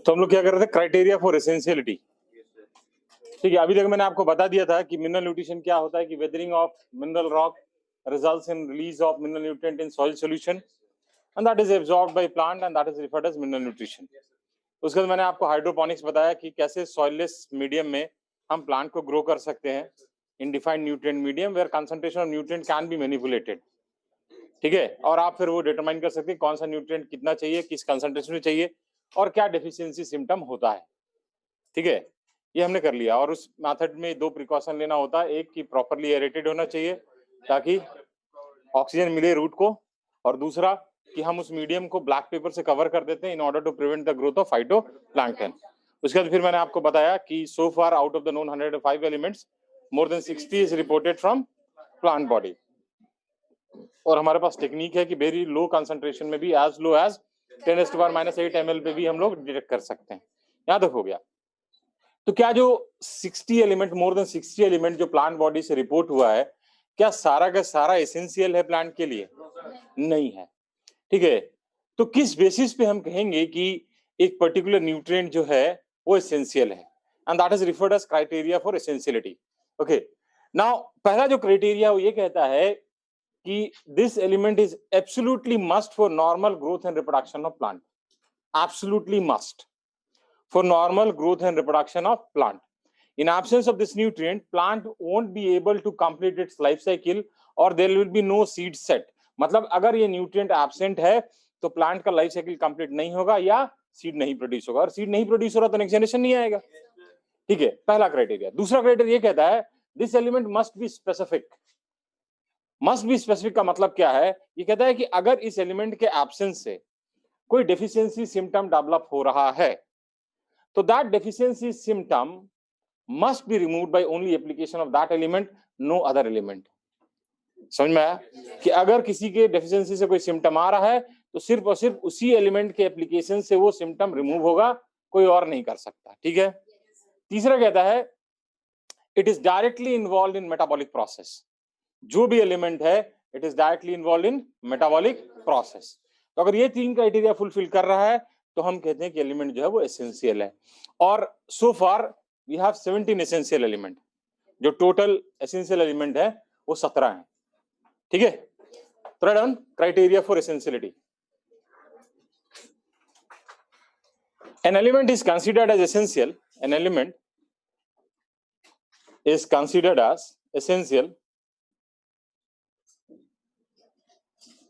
तो हम लोग क्या कर रहे थे, क्राइटेरिया फॉर एसेंशियलिटी। ठीक है, अभी तक मैंने आपको बता दिया था कि मिनरल न्यूट्रिशन क्या होता है, कि weathering of mineral rock results in release of mineral nutrient in soil solution and that is absorbed by plant and that is referred as mineral nutrition. उसके बाद मैंने आपको हाइड्रोपोनिक्स बताया कि कैसे सॉइललेस मीडियम में हम प्लांट को ग्रो कर सकते हैं in defined nutrient medium where concentration of nutrient can be manipulated. ठीक है, और आप फिर वो डिटरमाइन कर सकते हैं कौन सा न्यूट्रिएंट कितना चाहिए, किस कंसंट्रेशन में चाहिए और क्या डेफिशिएंसी सिम्टम होता है। ठीक है, ये हमने कर लिया। और उस मेथड में दो प्रिकॉशन लेना होता है, एक कि प्रॉपर्ली एरेटेड होना चाहिए ताकि ऑक्सीजन मिले रूट को, और दूसरा कि हम उस मीडियम को ब्लैक पेपर से कवर कर देते हैं in order to prevent the growth of phytoplankton. उसके बाद फिर मैंने आपको बताया कि so far out of the known 105 elements more than 60 is reported from plant body, और हमारे पास टेक्निक है कि वेरी लो कंसंट्रेशन में भी एज लो एज 10⁻⁻8 ml पे भी हम लोग डिटेक्ट कर सकते हैं। यहाँ तक हो गया। तो क्या जो 60 एलिमेंट, मोर देन 60 एलिमेंट जो प्लांट बॉडी से रिपोर्ट हुआ है, क्या सारा का सारा एसेंशियल है प्लांट के लिए? नहीं है। ठीक है, तो किस बेसिस पे हम कहेंगे कि एक पर्टिकुलर न्यूट्रिएंट जो है वो एसेंशियल है, and that is referred age criteria for essentiality. Okay, now पहला जो क्राइटेरिया वो ये कहता है कि this element is absolutely must for normal growth and reproduction of plant. Absolutely must for normal growth and reproduction of plant. In absence of this nutrient, plant won't be able to complete its life cycle or there will be no seed set. मतलब अगर ये nutrient absent है तो plant का life cycle complete नहीं होगा या seed नहीं प्रोड्यूस होगा, और सीड नहीं प्रोड्यूस हो रहा तो नेक्स्ट जनरेशन नहीं आएगा। ठीक है, पहला क्राइटेरिया। दूसरा क्राइटेरिया ये कहता है this element must be specific. Must be specific का मतलब क्या है? ये कहता है कि अगर इस एलिमेंट के एब्सेंस से कोई डेफिशिएंसी सिम्टम डेवलप हो रहा है तो that deficiency symptom must be removed by only application of that element, no other element. समझ में आया कि अगर किसी के डेफिशिएंसी से कोई सिम्टम आ रहा है तो सिर्फ और सिर्फ उसी एलिमेंट के एप्लीकेशन से वो सिम्टम रिमूव होगा, कोई और नहीं कर सकता। ठीक है। तीसरा कहता है it is directly involve in metabolic process. जो भी एलिमेंट है it is directly involve in metabolic process. तो अगर ये तीन क्राइटेरिया फुलफिल कर रहा है तो हम कहते हैं कि एलिमेंट जो है वो एसेंशियल है। और so far we have 17 essential element. जो टोटल एसेंशियल एलिमेंट है वो 17 है। ठीक है, तो write down criteria for essentiality. An element is considered as essential. An element is considered as essential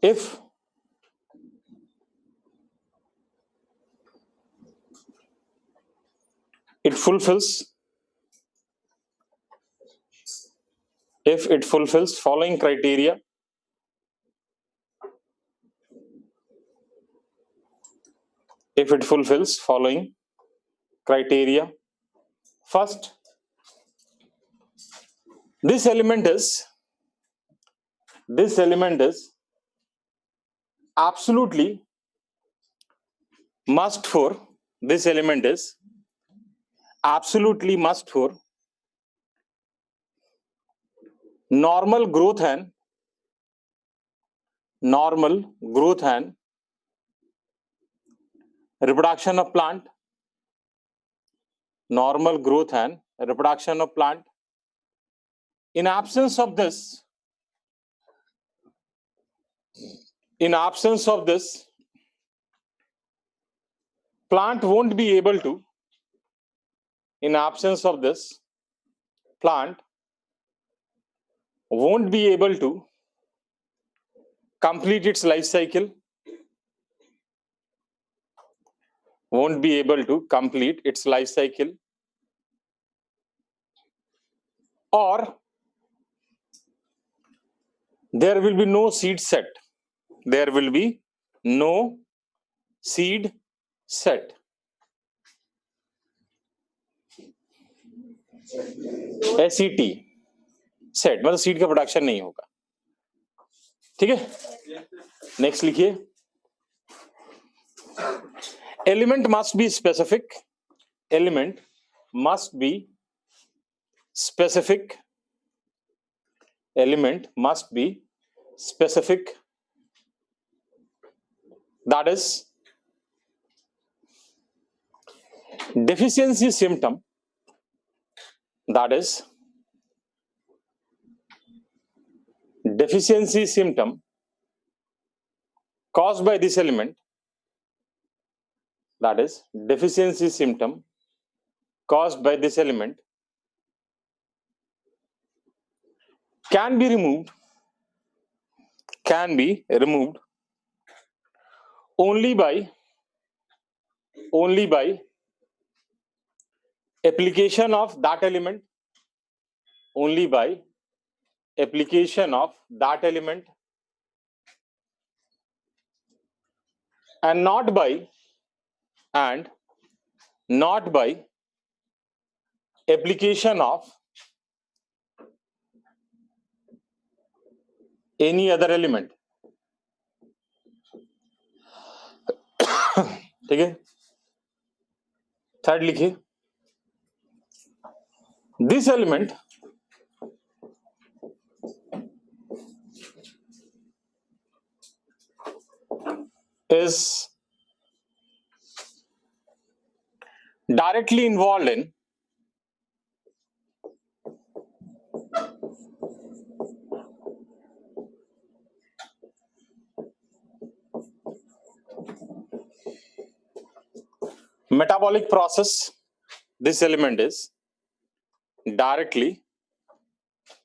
if it fulfills following criteria. If it fulfills following criteria. First, this element is absolutely must for normal growth and reproduction of plant. Normal growth and reproduction of plant. In absence of this, plant won't be able to complete its life cycle. Or there will be no seed set. SET set मतलब seed का production नहीं होगा। ठीक है, next लिखिए। Element must be specific. That is deficiency symptom, that is deficiency symptom caused by this element, that is deficiency symptom caused by this element, can be removed only by application of that element, only by application of that element, and not by application of any other element. ठीक है, third लिखिए, this element is directly involved in metabolic process. This element is directly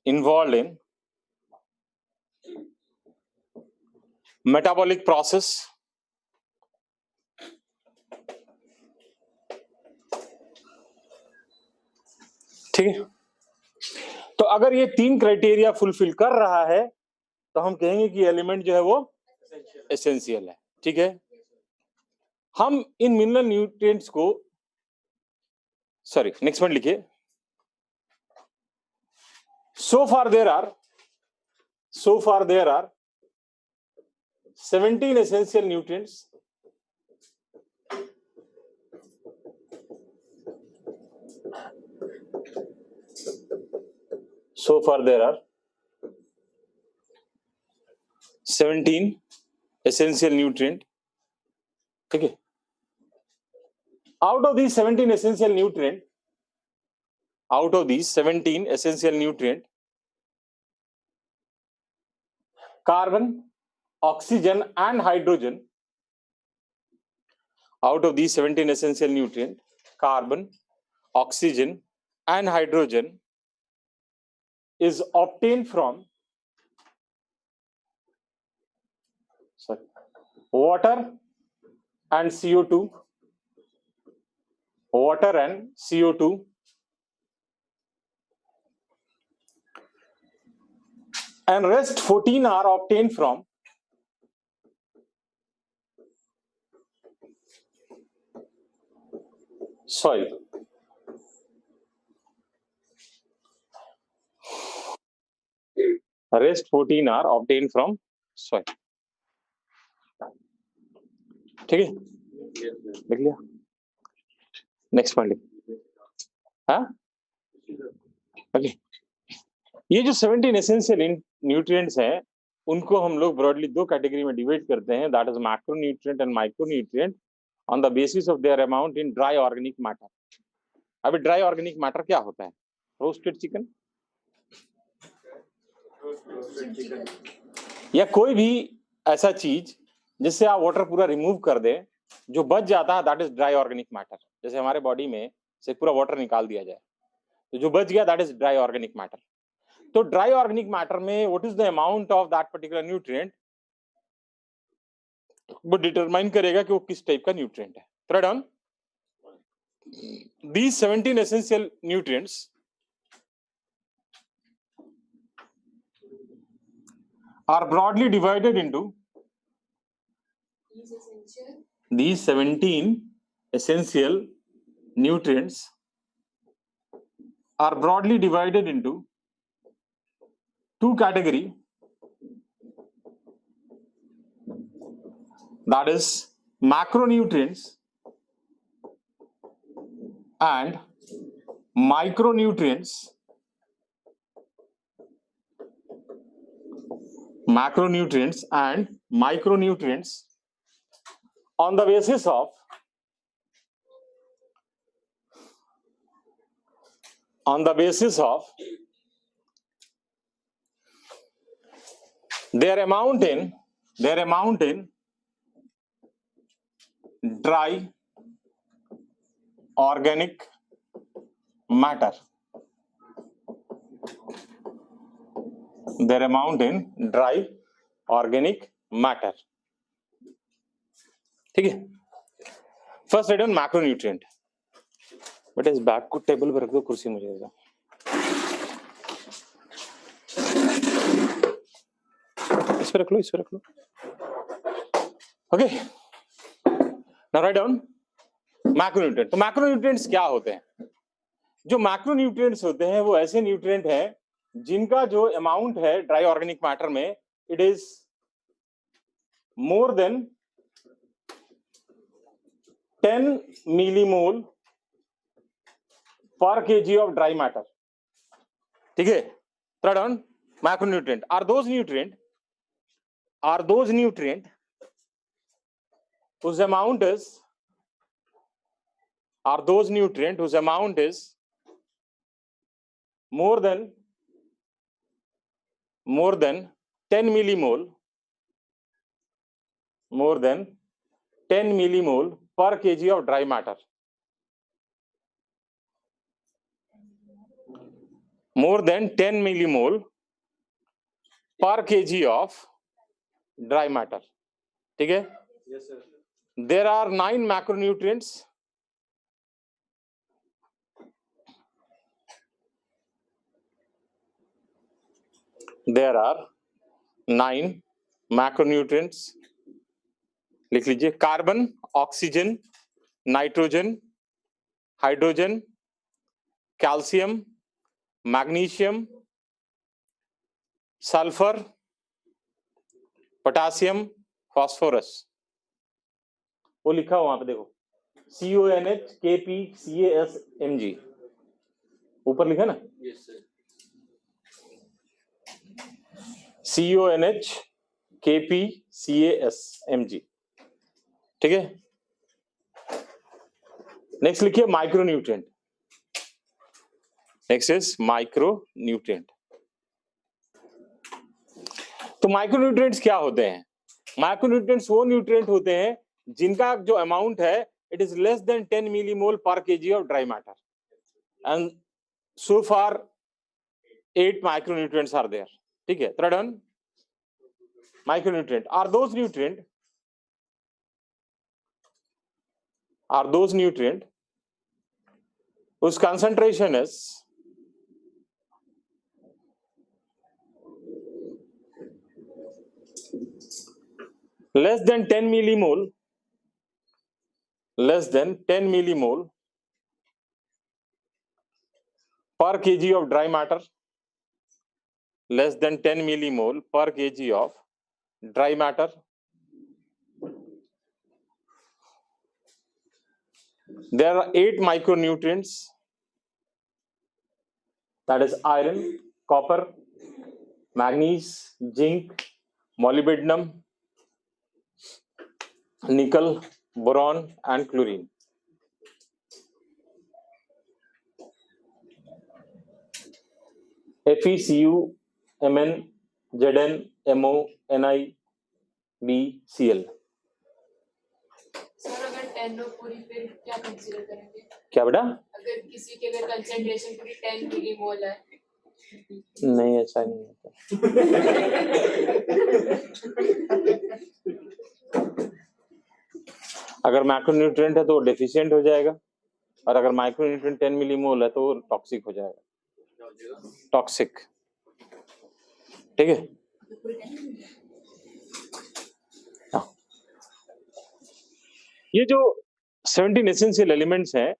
involved in metabolic process. ठीक है, तो अगर ये तीन criteria fulfil कर रहा है तो हम कहेंगे कि एलिमेंट जो है वो एसेंशियल है. ठीक है, हम इन मिनरल न्यूट्रिएंट्स को, सॉरी नेक्स्ट पॉइंट लिखिए, so far there are 17 essential nutrients. So far there are 17 essential nutrient. ठीक है, out of these 17 essential nutrient, carbon, oxygen and hydrogen, out of these 17 essential nutrient, carbon, oxygen and hydrogen is obtained from water and CO2, and rest 14 are obtained from soil. Rest 14 are obtained from soil. ठीक है, देख लिया, next point. हाँ, okay, ये जो 17 essential nutrients हैं उनको हम लोग ब्रॉडली दो कैटेगरी में डिवाइड करते हैं, that is macronutrient and micronutrient, on the basis of their amount in dry organic matter. अभी ड्राई ऑर्गेनिक मैटर क्या होता है? रोस्टेड चिकन या कोई भी ऐसा चीज जिससे आप वाटर पूरा रिमूव कर दें, जो बच जाता है, that is dry organic matter. जैसे हमारे बॉडी में से पूरा वाटर निकाल दिया जाए तो जो बच गया that is dry organic matter. तो ड्राई ऑर्गेनिक मैटर में what is the amount of that particular nutrient, वो डिटरमाइन करेगा कि वो किस टाइप का न्यूट्रिएंट है. Thread on these 17 essential nutrients are broadly divided into these 17 essential nutrients are broadly divided into two categories, that is macronutrients and micronutrients. Macronutrients and micronutrients on the basis of on the basis of their amount in dry organic matter. Their amount in dry organic matter. ठीक है. First red on macronutrient. बेटा इस bag को table पर रख दो, कुर्सी मुझे दे दो. इस पे रख लो, इस पे रख लो. Okay. Now write down macronutrient. तो मैक्रोन्यूट्रिएंट्स क्या होते हैं? जो मैक्रोन्यूट्रिएंट्स होते हैं वो ऐसे न्यूट्रिएंट हैं जिनका जो अमाउंट है ड्राई ऑर्गेनिक मैटर में, it is more than 10 millimole per kg of dry matter. ठीक है. Third on macronutrient are those nutrient whose amount is more than 10 millimole per kg of dry matter. More than 10 millimole per kg of dry matter. ठीक है. Yes, sir. There are 9 macronutrients. There are 9 macronutrients. लिख लीजिए. Carbon, oxygen, nitrogen, hydrogen, calcium, magnesium, sulphur, potassium, phosphorus. वो लिखा हो वहां पे देखो, CONH KP CAS Mg ऊपर लिखा ना. Yes, sir. CONH KP CAS Mg. ठीक है. नेक्स्ट लिखिए माइक्रोन्यूट्रिएंट. Next is micronutrient. तो माइक्रोन्यूट्रिएंट्स क्या होते हैं? माइक्रोन्यूट्रिएंट्स वो न्यूट्रिएंट होते हैं जिनका जो अमाउंट है it is less than 10 millimole per KG of dry matter. And so far 8 micronutrients are there. ठीक है. Third one micronutrient are those nutrient whose concentration is less than 10 millimole per kg of dry matter. Less than 10 millimole per kg of dry matter. There are 8 micronutrients, that is iron, copper, manganese, zinc, molybdenum, nickel, boron and chlorine. Fe, Cu, Mn, Zn, Mo, Ni, B, Cl. Sir अगर 10 हो पूरी फिर क्या consider करेंगे? क्या बेटा? अगर किसी के अगर कंसंट्रेशन पूरी 10 मिलीमोल है. नहीं, ऐसा नहीं होता. अगर मैक्रोन्यूट्रिएंट है तो डेफिशिएंट हो जाएगा, और अगर माइक्रोन्यूट्रिएंट 10 मिलीमोल है तो टॉक्सिक हो जाएगा. टॉक्सिक. ठीक है. ये जो 17 एसेंशियल एलिमेंट्स हैं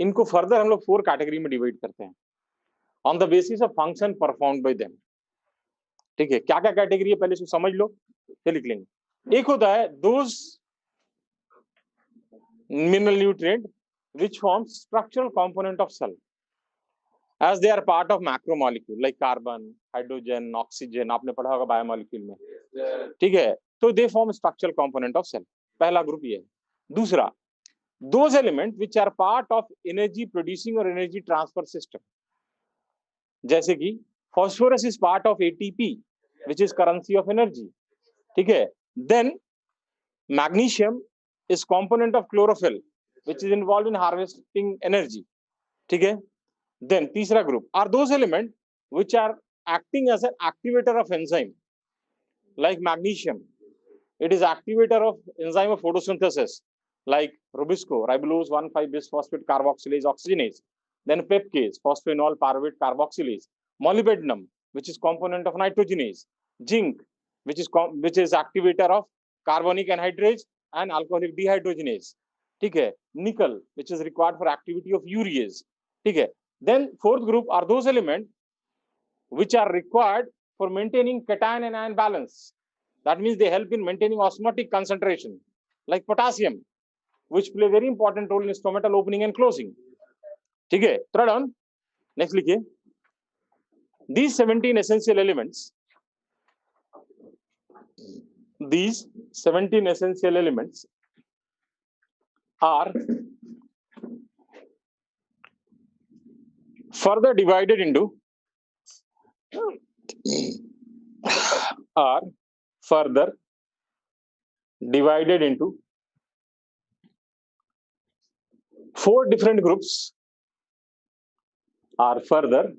इनको फर्दर हम लोग 4 कैटेगरी में डिवाइड करते हैं on the basis of function performed by them. ठीक है. क्या क्या कैटेगरी है पहले इसको समझ लो, फिर लिख लेंगे. एक होता है those mineral nutrient which forms structural component of cell as they are part of macromolecule like carbon, hydrogen, oxygen. आपने पढ़ा होगा बायोमोलिक्यूल में. ठीक है. तो they form structural component of cell. पहला ग्रुप ये है. दूसरा, those elements which are part of energy producing or energy transfer system. जैसे कि phosphorus is part of ATP, which is currency of energy. ठीक है. Then magnesium is component of chlorophyll, which is involved in harvesting energy. ठीक है. Then तीसरा group are those elements which are acting as an activator of enzyme, like magnesium. It is activator of enzyme of photosynthesis, like Rubisco, ribulose 1,5-bisphosphate carboxylase oxygenase. Then pepcase, phosphenol pyruvate carboxylase. Molybdenum, which is component of nitrogenase. Zinc, which is activator of carbonic anhydrase and alcoholic dehydrogenase. ठीक है. Nickel, which is required for activity of urease. ठीक है. Then fourth group are those elements which are required for maintaining cation and anion balance. That means they help in maintaining osmotic concentration, like potassium, which play very important role in stomatal opening and closing. ठीक है. Third on, next लिखिए. These 17 essential elements are further divided into four different groups. Are further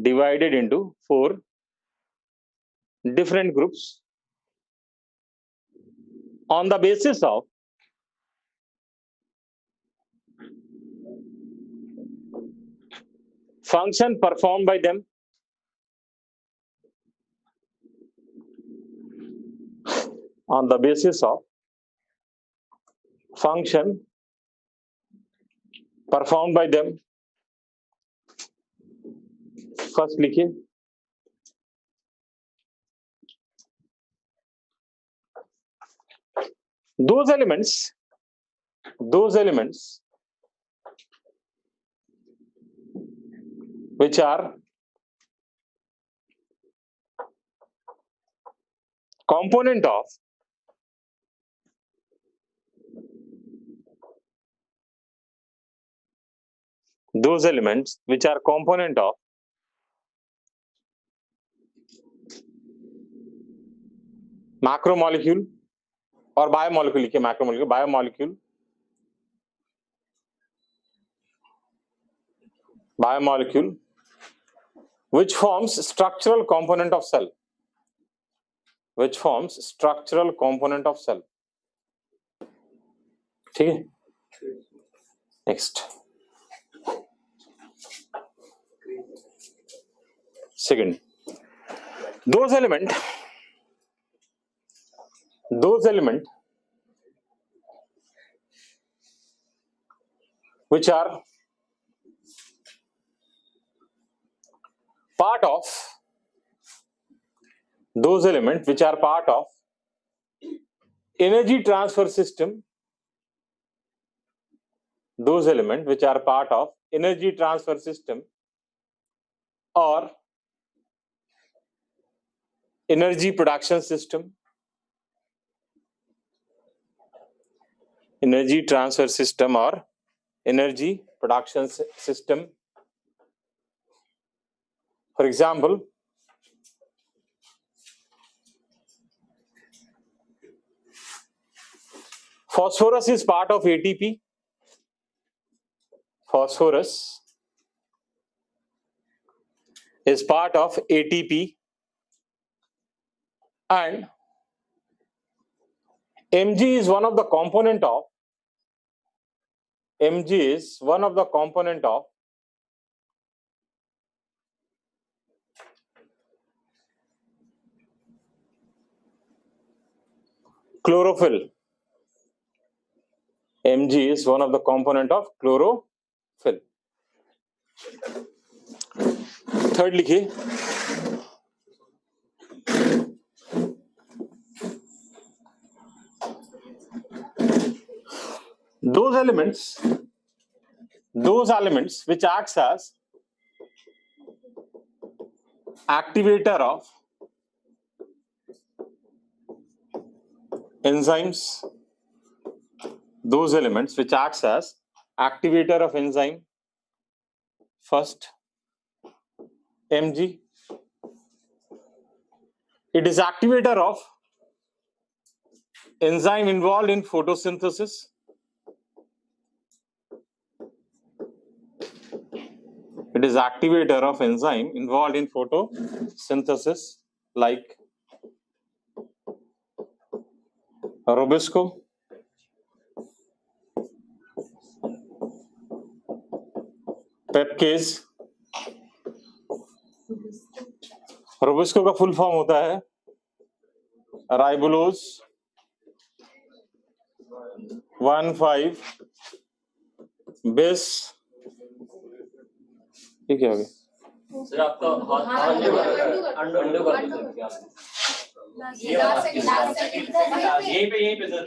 divided into four different groups on the basis of function performed by them, on the basis of function performed by them. First लिखिए. Those elements which are component of macromolecule और biomolecule लिखिए. macromolecule, biomolecule which forms structural component of cell. ठीक है. Next. Second, those element which are part of energy transfer system. Those elements which are part of energy transfer system or energy production system. Energy transfer system or energy production system. For example, phosphorus is part of ATP. Phosphorus is part of ATP and Mg is one of the component of chlorophyll. Mg is one of the component of chlorophyll. Third लिखिए. Those elements which acts as activator of enzymes. Those elements which acts as activator of enzyme. First, Mg. It is activator of enzyme involved in photosynthesis. It is activator of enzyme involved in photosynthesis like Robisco, पेपकेज. Rubisco का full form होता है राइबोलोज 1,5 base. ठीक है. Sir आपका undo कर यहीं पे sir.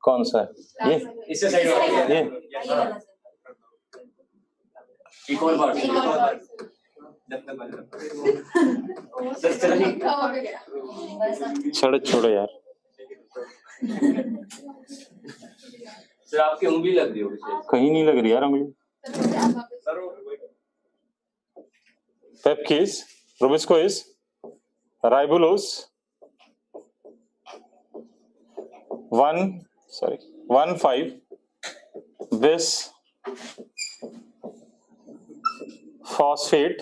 कौन सा है ये? इससे साइड वाला ये एक और बार सर चलिए छोड़ो यार. सर आपकी उंगली लग रही होगी सर. कहीं नहीं लग रही यार उंगली. पेपकेज Rubisco is राइबोलोज 1,5 bis phosphate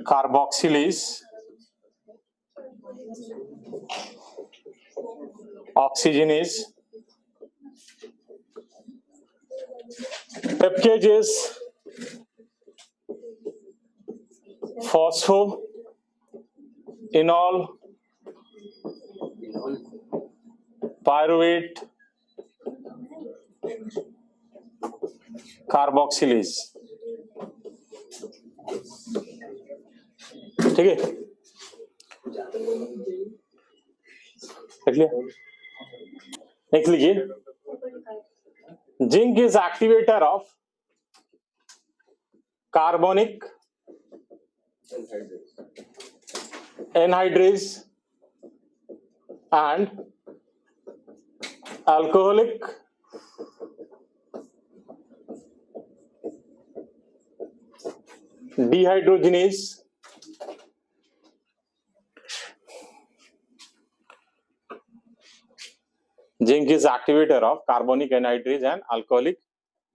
carboxylase oxygenase. Pepcage is phosphoenol pyruvate carboxylase. ठीक है, देख लिया. नेक्स्ट लिखिए. Zinc is activator of carbonic anhydrase and alcoholic dehydrogenase. Zinc is activator of carbonic anhydrase and alcoholic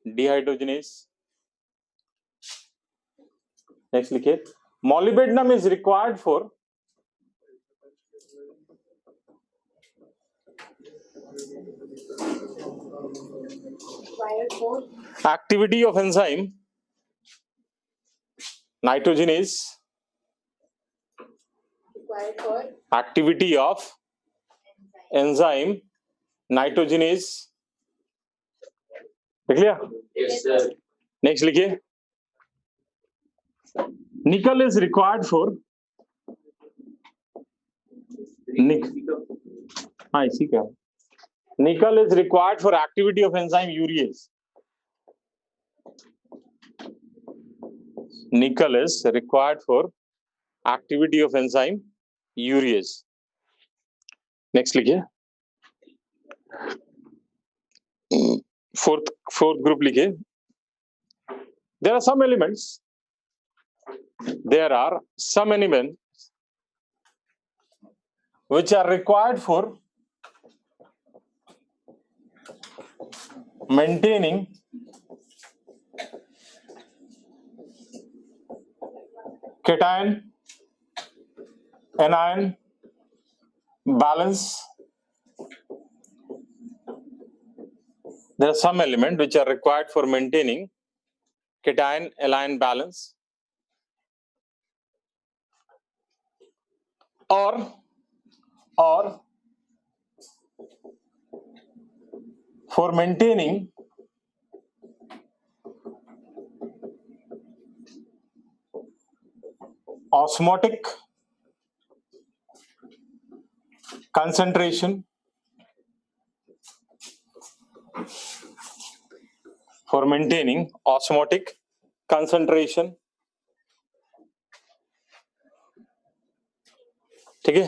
dehydrogenase. Next लिखिए. Molybdenum is required for activity of enzyme nitrogenase. Activity of enzyme nitrogenase. देख लिया. Yes sir. Next लिखिए. निकल is required for हाँ इसी का. Nickel is required for activity of enzyme urease. Nickel is required for activity of enzyme urease. Next लिखिए. Fourth group लिखिए. There are some elements which are required for maintaining cation anion balance. There are some elements which are required for maintaining cation anion balance or for maintaining osmotic concentration. For maintaining osmotic concentration. ठीक है.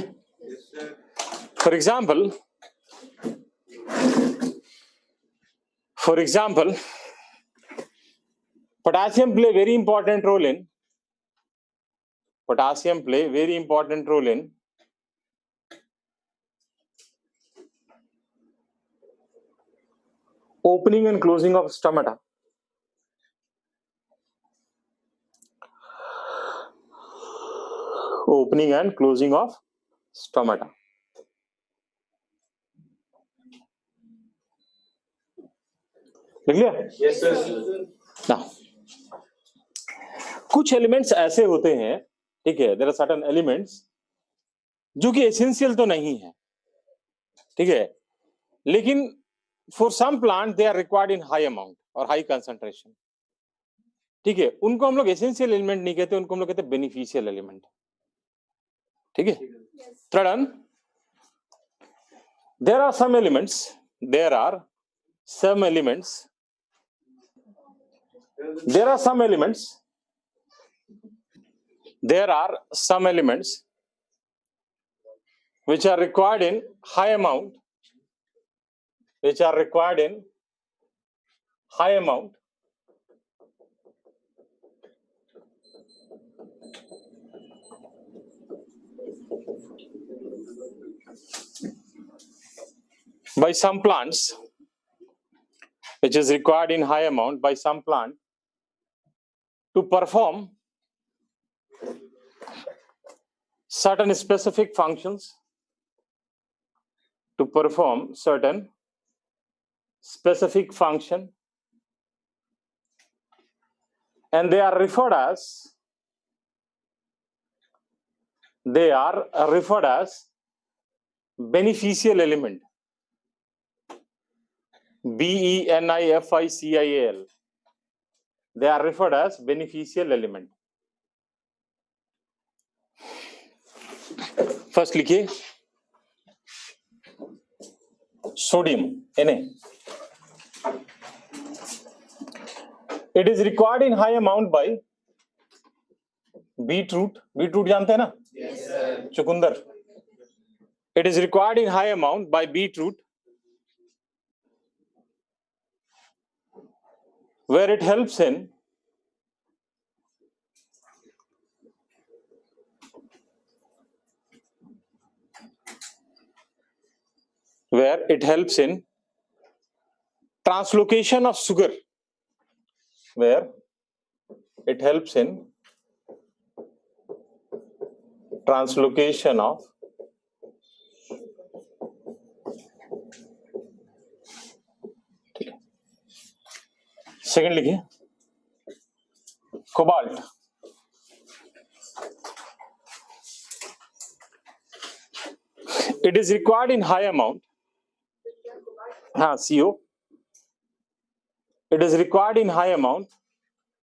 For example, For example, potassium play very important role in opening and closing of stomata. Opening and closing of stomata. लिख लिया? Yes, sir. Now, कुछ elements ऐसे होते हैं, ठीक है, देयर आर सर्टेन एलिमेंट्स जो कि एसेंशियल तो नहीं है, ठीक है, लेकिन for some plant they are required in high amount और हाई कंसंट्रेशन, ठीक है, उनको हम लोग एसेंशियल एलिमेंट नहीं कहते, उनको हम लोग कहते हैं बेनिफिशियल एलिमेंट, ठीक है. Third, there are some elements there are some elements which are required in high amount by some plants, which is required in high amount by some plant to perform certain specific functions, and they are referred as beneficial element. BENIFICIAL. They are referred as beneficial element. First लिखिए sodium Na. It is required in high amount by beetroot. Beetroot जानते हैं ना? Yes, sir. चुकंदर. It is required in high amount by beetroot, where it helps in translocation of sugar. Where it helps in translocation of second लिखिए cobalt. It is required in high amount. CO. It is required in high amount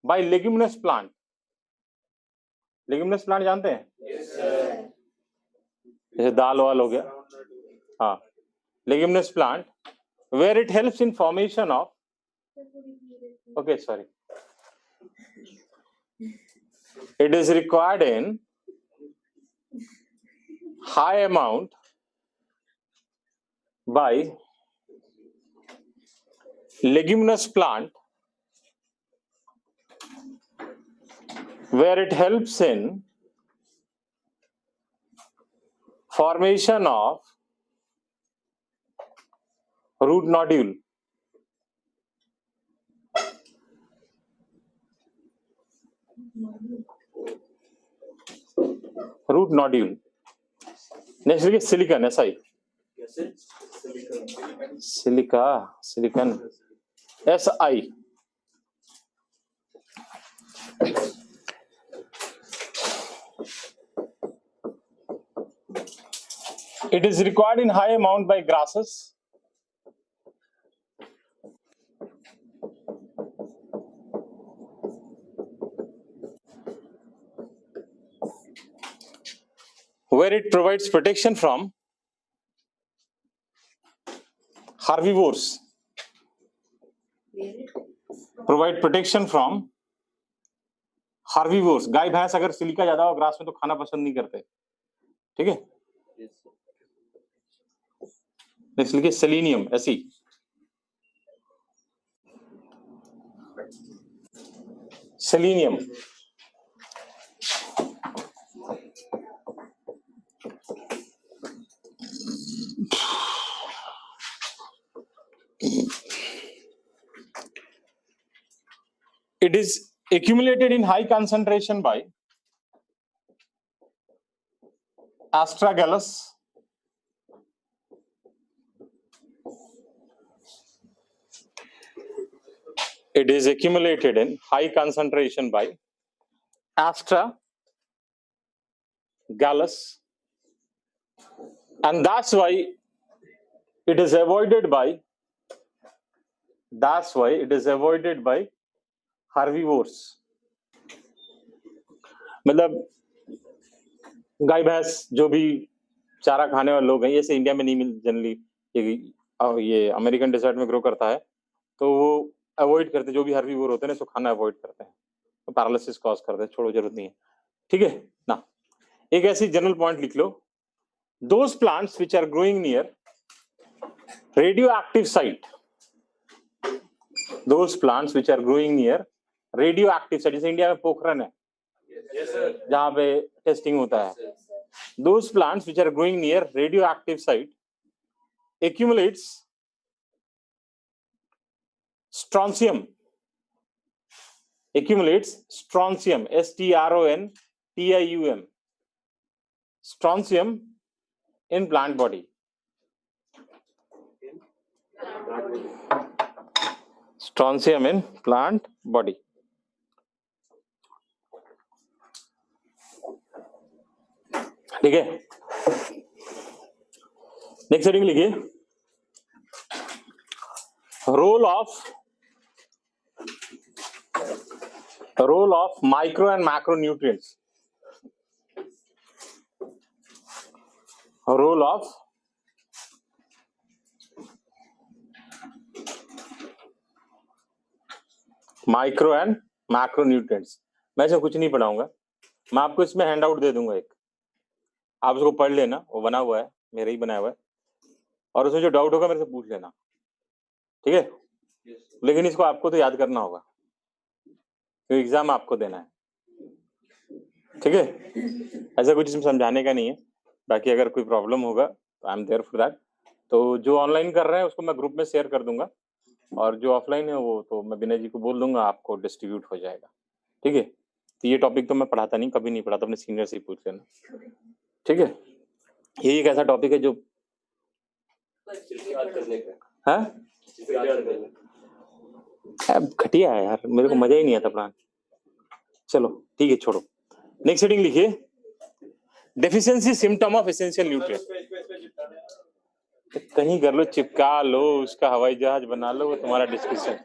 by leguminous plant. Leguminous plant जानते हैं? Yes, sir. जैसे दाल वाल हो गया, हाँ, leguminous plant, where it helps in formation of, okay, sorry, it is required in high amount by leguminous plant, where it helps in formation of root nodule. Root nodule. Next लिखिए silicon, SI. Yes, sir. Silicon, SI. It is required in high amount by grasses, where it provides protection from herbivores. Provide protection from herbivores. गाय भैंस अगर silica ज्यादा हो grass में तो खाना पसंद नहीं करते, ठीक है. Yes, sir. नेक्स्ट लिखिए selenium, SE. selenium. It is accumulated in high concentration by astragalus, it is accumulated in high concentration by astragalus, and that's why it is avoided by herbivores. मतलब गाय भैंस जो भी चारा खाने वाले लोग हैं, जैसे इंडिया में नहीं मिल जनरली, ये अमेरिकन डेजर्ट में ग्रो करता है, तो वो अवॉइड करते, जो भी हर्बीवोर होते हैं ना, तो खाना अवॉइड करते हैं, तो पैरालिसिस कॉज करते हैं, छोड़ो जरूरत नहीं है, ठीक है ना। एक ऐसी जनरल पॉइंट लिख लो, those plants which are growing near radioactive site, those plants which are growing near radioactive site, जैसे इंडिया में पोखरन है जहाँ पे टेस्टिंग होता है, those plants which are growing near radioactive site accumulates strontium, strontium, strontium in plant body, strontium in plant body. ठीक है, next heading लिखिए, role of micro and macro nutrients, role of micro and macro nutrients. मैं इसमें कुछ नहीं पढ़ाऊंगा, मैं आपको इसमें हैंड आउट दे दूंगा एक, आप उसको पढ़ लेना, वो बना हुआ है, मेरा ही बनाया हुआ है, और उसमें जो डाउट होगा मेरे से पूछ लेना, ठीक है। लेकिन इसको आपको तो याद करना होगा, क्योंकि एग्जाम आपको देना है, ठीक है। ऐसा कुछ इसमें समझाने का नहीं है, बाकी अगर कोई प्रॉब्लम होगा तो I am there for that. तो जो ऑनलाइन कर रहे हैं उसको मैं ग्रुप में शेयर कर दूंगा, और जो ऑफलाइन है वो तो मैं विनय जी को बोल दूंगा, आपको डिस्ट्रीब्यूट हो जाएगा, ठीक है। तो ये टॉपिक तो मैं पढ़ाता नहीं, कभी नहीं पढ़ाता, अपने सीनियर से ही पूछ लेना, ठीक है। ये एक ऐसा टॉपिक है जो घटिया है यार, मेरे को मजा ही नहीं आता पढ़ाने। चलो ठीक है, छोड़ो। नेक्स्ट हेडिंग लिखिए, deficiency symptom of essential nutrient. कहीं कर लो, चिपका लो, उसका हवाई जहाज बना लो, वो तुम्हारा डिस्कशन।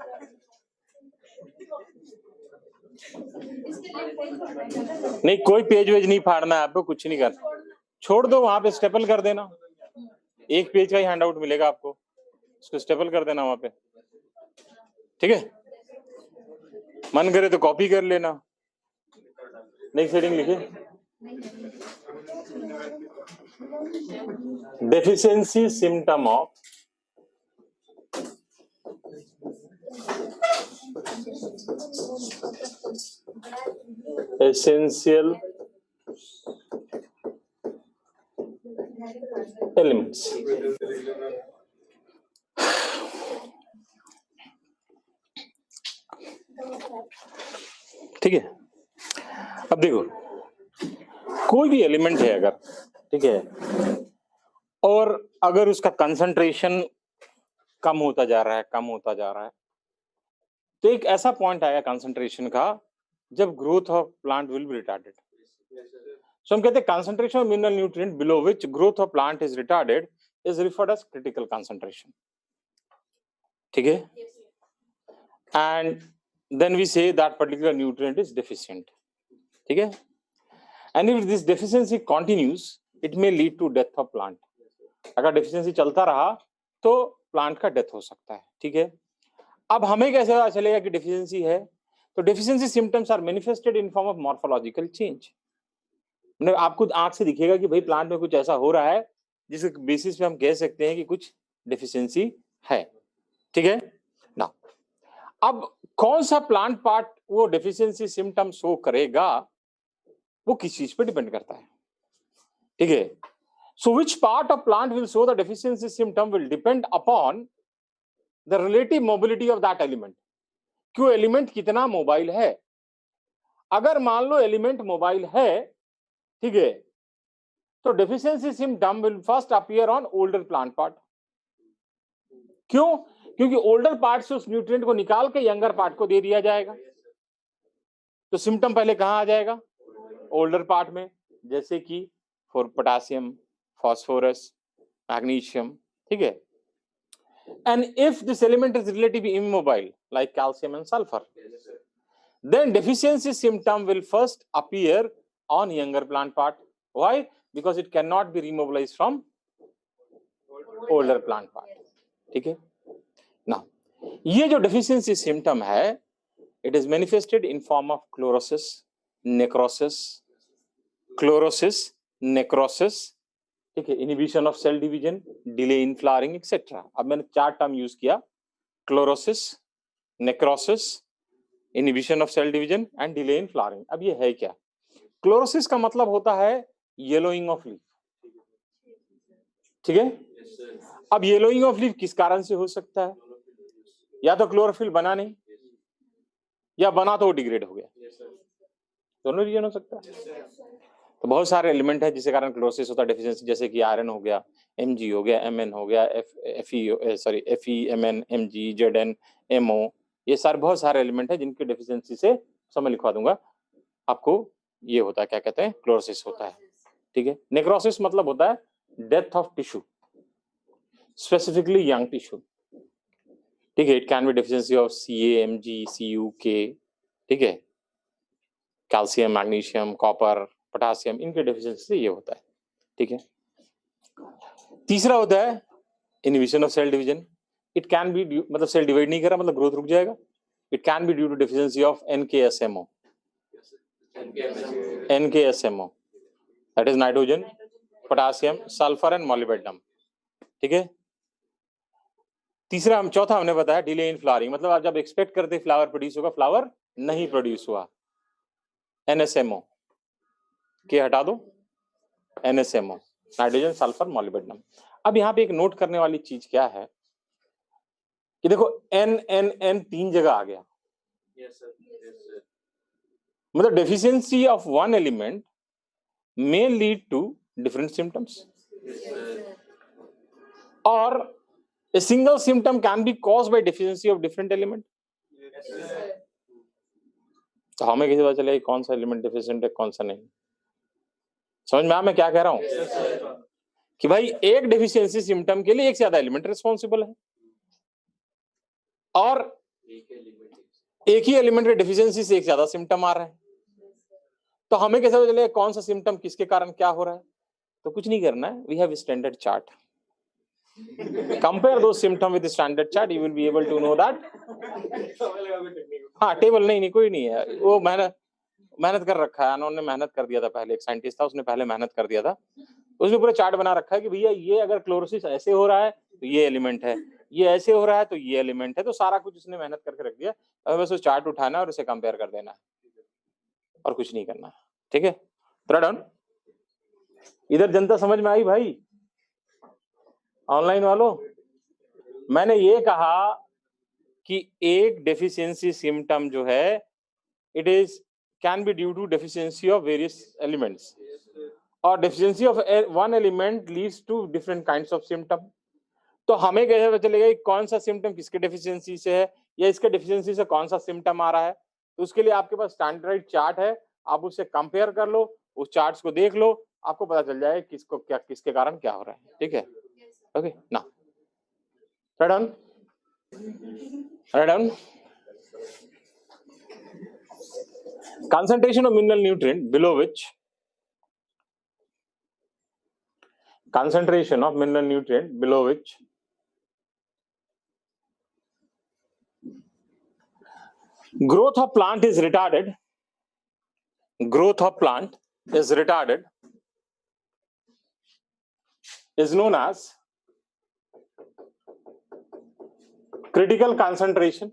नहीं, कोई पेज वेज नहीं फाड़ना है आपको, कुछ नहीं करना, छोड़ दो, वहां पे स्टेपल कर देना, एक पेज का ही हैंड आउट मिलेगा आपको, उसको स्टेपल कर देना वहां पे, ठीक है। मन करे तो कॉपी कर लेना। नेक्स्ट हेडिंग लिखिए, deficiency symptom of essential elements. ठीक है, अब देखो, कोई भी एलिमेंट है अगर, ठीक है, और अगर उसका कंसंट्रेशन कम होता जा रहा है, तो एक ऐसा पॉइंट आएगा कंसंट्रेशन का जब growth of plant will be retarded. So हम कहते हैं concentration of mineral nutrient below which growth of plant is retarded is referred as critical concentration, ठीक है। And then we say that particular nutrient is deficient, ठीक है। And if this deficiency continues it may lead to death of plant. अगर deficiency चलता रहा तो plant का death हो सकता है, ठीक है। अब हमें कैसे पता चलेगा कि डेफिशिएंसी है? तो deficiency symptoms are manifested in form of morphological change. मतलब आपको आंख से दिखेगा कि भाई प्लांट में कुछ ऐसा हो रहा है जिसके बेसिस पे हम कह सकते हैं कि कुछ डेफिशिएंसी है, ठीक है ना। अब कौन सा प्लांट पार्ट वो डेफिशिएंसी सिम्टम शो करेगा वो किस चीज पे डिपेंड करता है, ठीक है। So which part of plant will show the deficiency symptom will depend upon the relative mobility of that element, क्यों एलिमेंट कितना मोबाइल है। अगर मान लो एलिमेंट मोबाइल है, ठीक है, तो deficiency symptom will first appear on older plant part. क्यों? क्योंकि ओल्डर पार्ट से उस न्यूट्रिएंट को निकाल के यंगर पार्ट को दे दिया जाएगा, तो सिम्टम पहले कहां आ जाएगा? ओल्डर पार्ट में, जैसे कि फॉर पोटासियम, फास्फोरस, मैग्नीशियम, ठीक है। And if this element is relatively immobile like calcium and sulphur, then deficiency symptom will first appear on younger plant part. Why? Because it cannot be remobilized from older plant part. ठीक है ना। ये जो deficiency symptom है, it is manifested in form of chlorosis, necrosis, ठीक है, inhibition of cell division, delay in flowering, etc. अब मैंने 4 टर्म यूज किया, chlorosis, necrosis, inhibition of cell division and delay in flowering. अब ये है क्या? क्लोरोसिस का मतलब होता है येलोइंग ऑफ लीफ, ठीक है। अब येलोइंग ऑफ लीफ किस कारण से हो सकता है? या तो क्लोरोफिल बना नहीं, या बना तो डिग्रेड हो गया, दोनों रीजन हो सकता है। तो बहुत सारे एलिमेंट है जिसके कारण क्लोरोसिस होता है, डेफिशिएंसी, जैसे कि आयरन हो गया, Mg हो गया, Mn हो गया, Fe, Mn, Mg, Zn, Mo, ये सारे बहुत सारे एलिमेंट है जिनकी डेफिशिएंसी से, समय लिखवा दूंगा आपको, ये होता है, क्या कहते हैं, क्लोरोसिस होता है, ठीक है। नेक्रोसिस मतलब होता है death of tissue, specifically young tissue, ठीक है। It can be deficiency of Ca, Mg, Cu, K, ठीक है, कैल्शियम, मैग्नीशियम, कॉपर, पोटासियम, इनके डेफिशिएंसी से ये होता है, ठीक है। तीसरा होता है inhibition of cell division. It can be, मतलब सेल डिवाइड नहीं कर रहा, मतलब ग्रोथ रुक जाएगा। It can be due to deficiency of NKSMO, that is nitrogen, potassium, sulphur and molybdenum, ठीक है। चौथा हमने बताया डिले इन फ्लावरिंग, मतलब आप जब एक्सपेक्ट करते फ्लावर प्रोड्यूस होगा, फ्लावर नहीं प्रोड्यूस हुआ, NSMO के हटा दो, NSMO, नाइट्रोजन, सल्फर, मोलिब्डेनम। अब यहाँ पे एक नोट करने वाली चीज क्या है कि देखो N 3 जगह आ गया, मतलब deficiency of one element may lead to different symptoms, or a single symptom can be caused by deficiency of different element. तो हमें कैसे पता चलेगा कौन सा एलिमेंट डेफिशिएंट है, कौन सा नहीं? समझ में आया मैं क्या कह रहा हूं? कि भाई एक डेफिशिएंसी सिम्टम के लिए एक से ज्यादा एलिमेंट रिस्पॉन्सिबल है, और एक ही एलिमेंट के डेफिशिएंसी से एक ज्यादा सिम्टम आ रहा है, तो हमें कैसे पता चलेगा कौन सा सिम्टम किसके कारण क्या हो रहा है? तो कुछ नहीं करना है, we have standard chart, compare दो symptom with standard chart, you will be able to know that. हाँ, टेबल नहीं कोई नहीं है, वो मेहनत कर रखा है, उन्होंने मेहनत कर दिया था, पहले एक साइंटिस्ट था उसने पहले मेहनत कर दिया था, उसने पूरा चार्ट बना रखा है कि भैया ये अगर क्लोरोसिस ऐसे हो रहा है तो ये एलिमेंट है, ये ऐसे हो रहा है तो ये एलिमेंट है, तो सारा कुछ उसने मेहनत करके रख दिया। अब बस वो चार्ट उठाना और उसे कंपेयर कर देना है और कुछ नहीं करना, ठीक है। थोड़ा डाउन, इधर जनता समझ में आई भाई? ऑनलाइन वालों, मैंने ये कहा कि एक डेफिशिएंसी सिम्टम जो है, it is can be due to deficiency of various elements, और deficiency of one element leads to different kinds of symptom. तो हमें कैसे पता चलेगा कि कौन सा सिम्टम किसके डेफिशिएंसी से है, या इसके डेफिशिएंसी से कौन सा सिम्टम आ रहा है? तो उसके लिए आपके पास स्टैंडर्ड चार्ट है, आप उससे कंपेयर कर लो, उस चार्ट्स को देख लो, आपको पता चल जाएगा किसको क्या, किसके कारण क्या हो रहा है, ठीक है। ओके ना, write down concentration of mineral nutrient below which growth of plant is retarded is known as critical concentration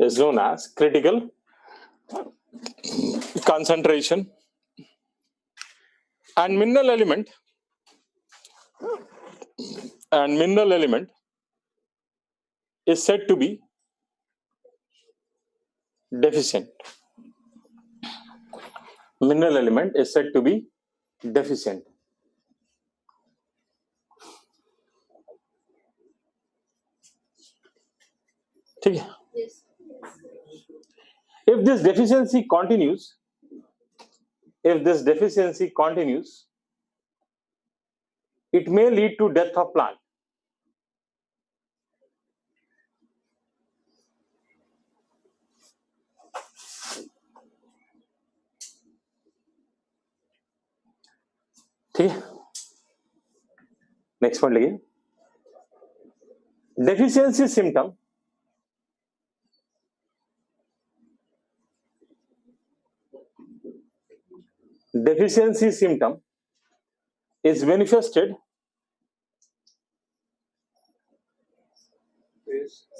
is known as critical concentration, and mineral element is said to be deficient. Mineral element is said to be deficient. ठीक है? Yes. If this deficiency continues, it may lead to death of plant. ठीक है? Next point लिखिए. Deficiency symptom is manifested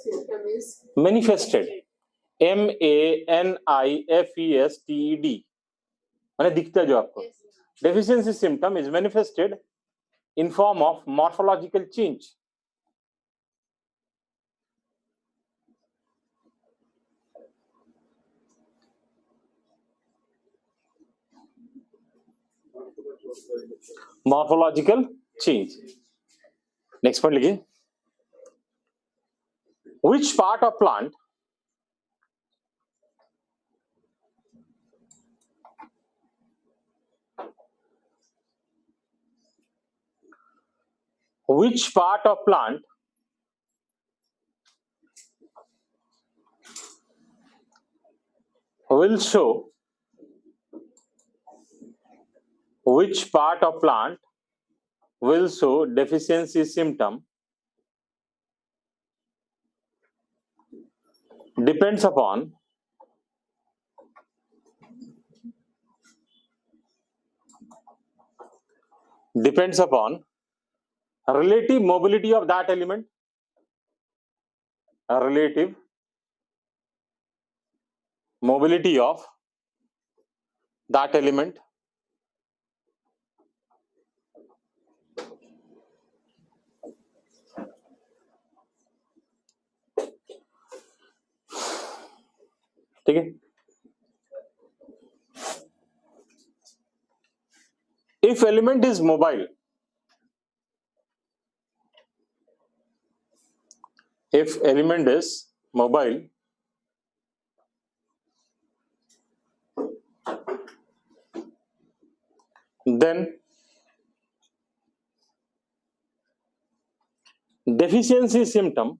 Symptom is manifested माने दिखता है जो आपको. yes. Deficiency symptom is manifested in form of morphological change. Morphological change. Next point लिखिए. Which part of plant will show deficiency symptom depends upon relative mobility of that element, ठीक है. If element is mobile, then deficiency symptom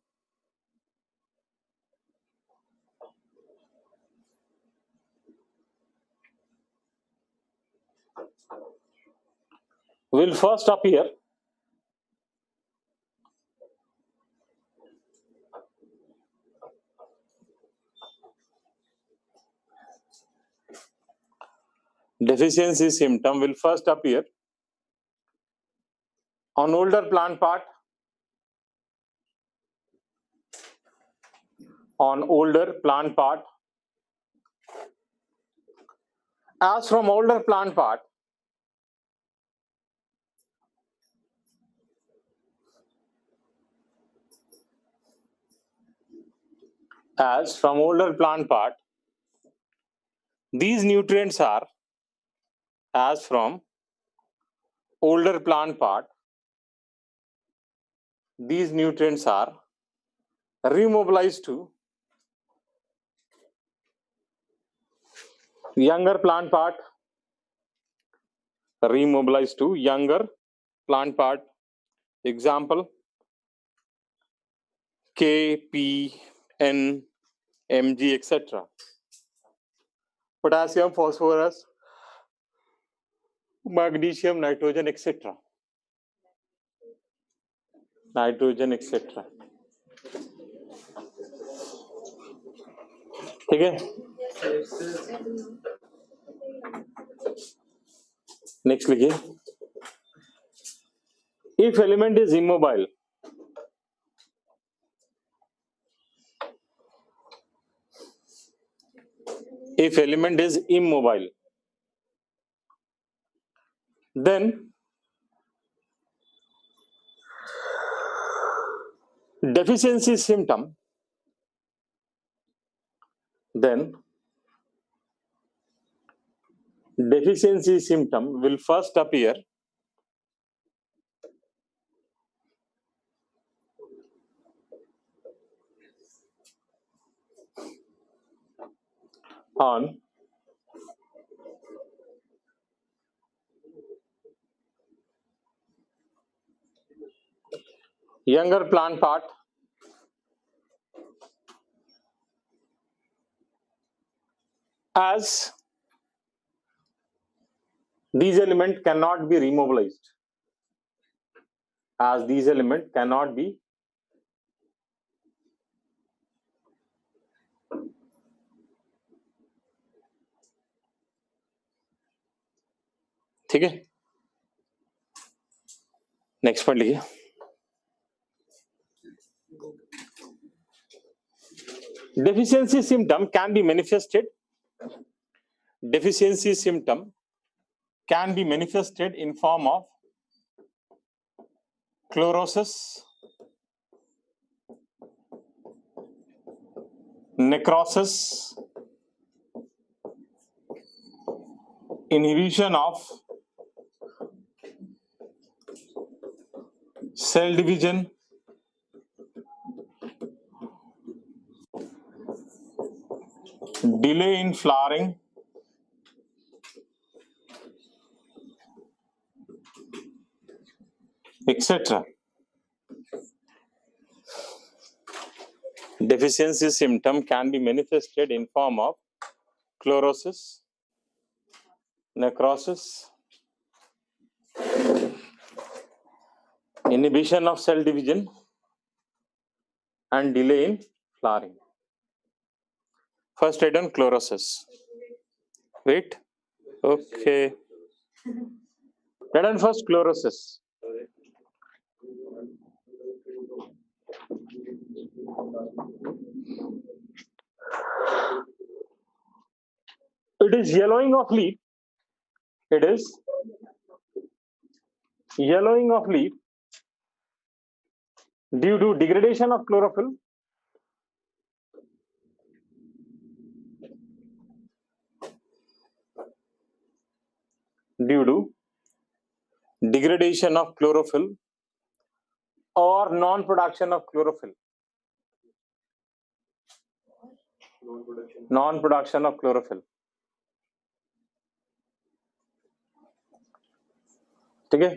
will first appear on older plant part, as from older plant part these nutrients are remobilized to younger plant part, example K, P, N, Mg, etc. Potassium, phosphorus, magnesium, nitrogen, etc. ठीक है. Next लिखिए. If element is immobile, if element is immobile, then deficiency symptom will first appear on younger plant part as these elements cannot be remobilized, as these elements cannot be ठीक है. Next point लिखिए. Deficiency symptom can be manifested. Deficiency symptom can be manifested in form of chlorosis, necrosis, inhibition of cell division, delay in flowering, etc. Deficiency symptom can be manifested in form of chlorosis, necrosis, inhibition of cell division, and delay in flowering. First, I done chlorosis. Wait. Okay. I done first chlorosis. It is yellowing of leaf. It is yellowing of leaf due to degradation of chlorophyll due to degradation of chlorophyll or non-production of chlorophyll. Non-production of chlorophyll. ठीक है.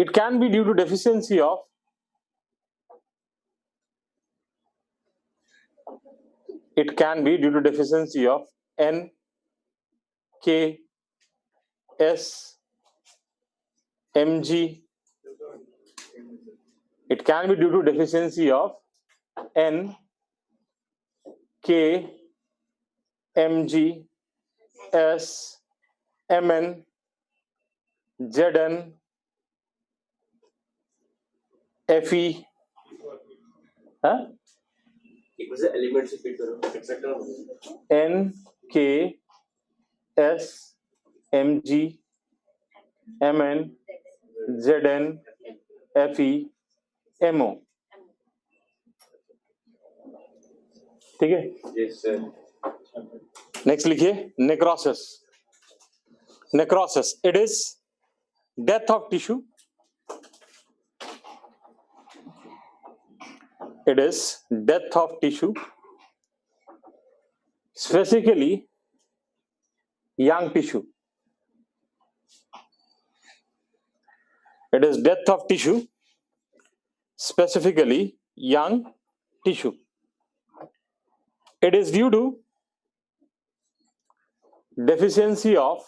It can be due to deficiency of N, K, S, Mg. It can be due to deficiency of N, K, Mg, S, Mn, Zn, Fe. हाँ? Element से fit करो etcetera. N, K, S, Mg, Mn, Zn, Fe, Mo. ठीक है. Yes sir. Next लिखिए necrosis. Necrosis. It is death of tissue. It is death of tissue, specifically young tissue. It is death of tissue, specifically young tissue. It is due to deficiency of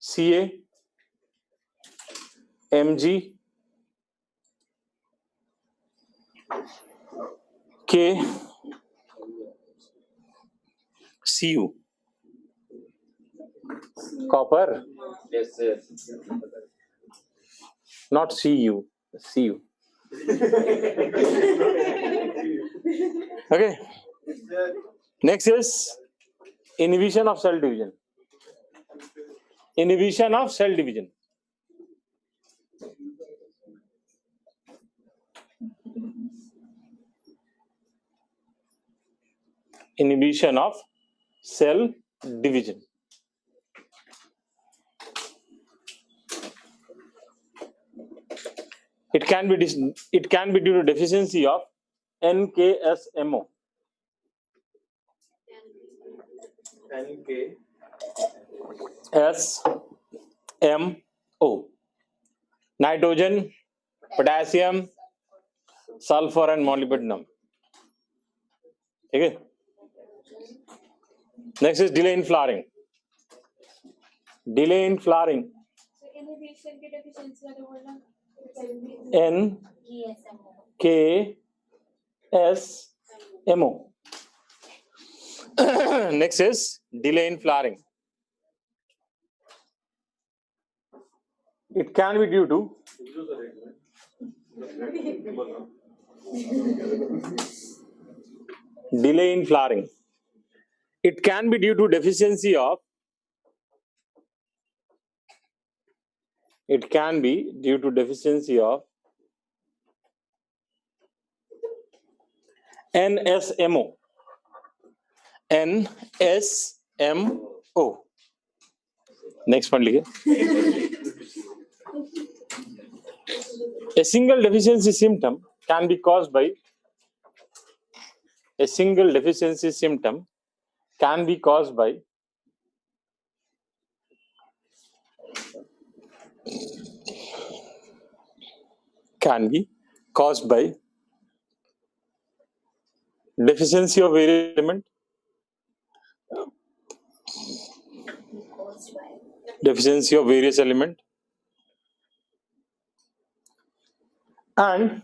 Ca, Mg, K, Cu. Copper, Yes, sir. not Cu. Cu. Okay. Next is inhibition of cell division. Inhibition of cell division. Inhibition of cell division. It can be due to deficiency of NKSMO. SMO. Nitrogen, potassium, sulfur and molybdenum. Okay. Next is delay in flowering. Delay in flowering. So inhibition की deficiency वाले बोलना NKSMO. Next is delay in flowering. It can be due to delay in flowering. It can be due to deficiency of NSMO. NSMO. Next one लिखे. A single deficiency symptom can be caused by deficiency of various element, and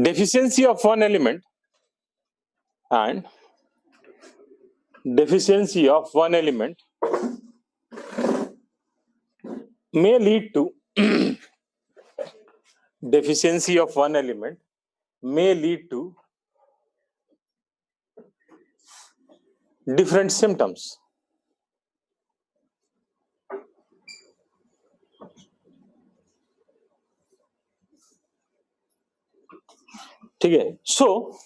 deficiency of one element may lead to different symptoms. ठीक है. So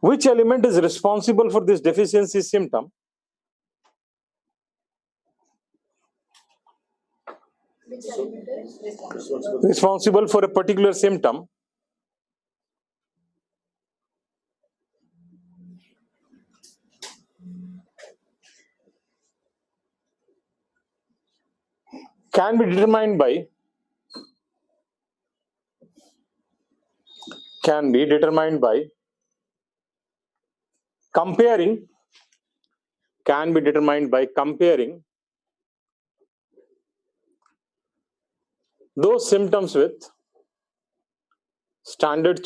which element is responsible for this deficiency symptom? Responsible for a particular symptom can be determined by comparing those symptoms with standard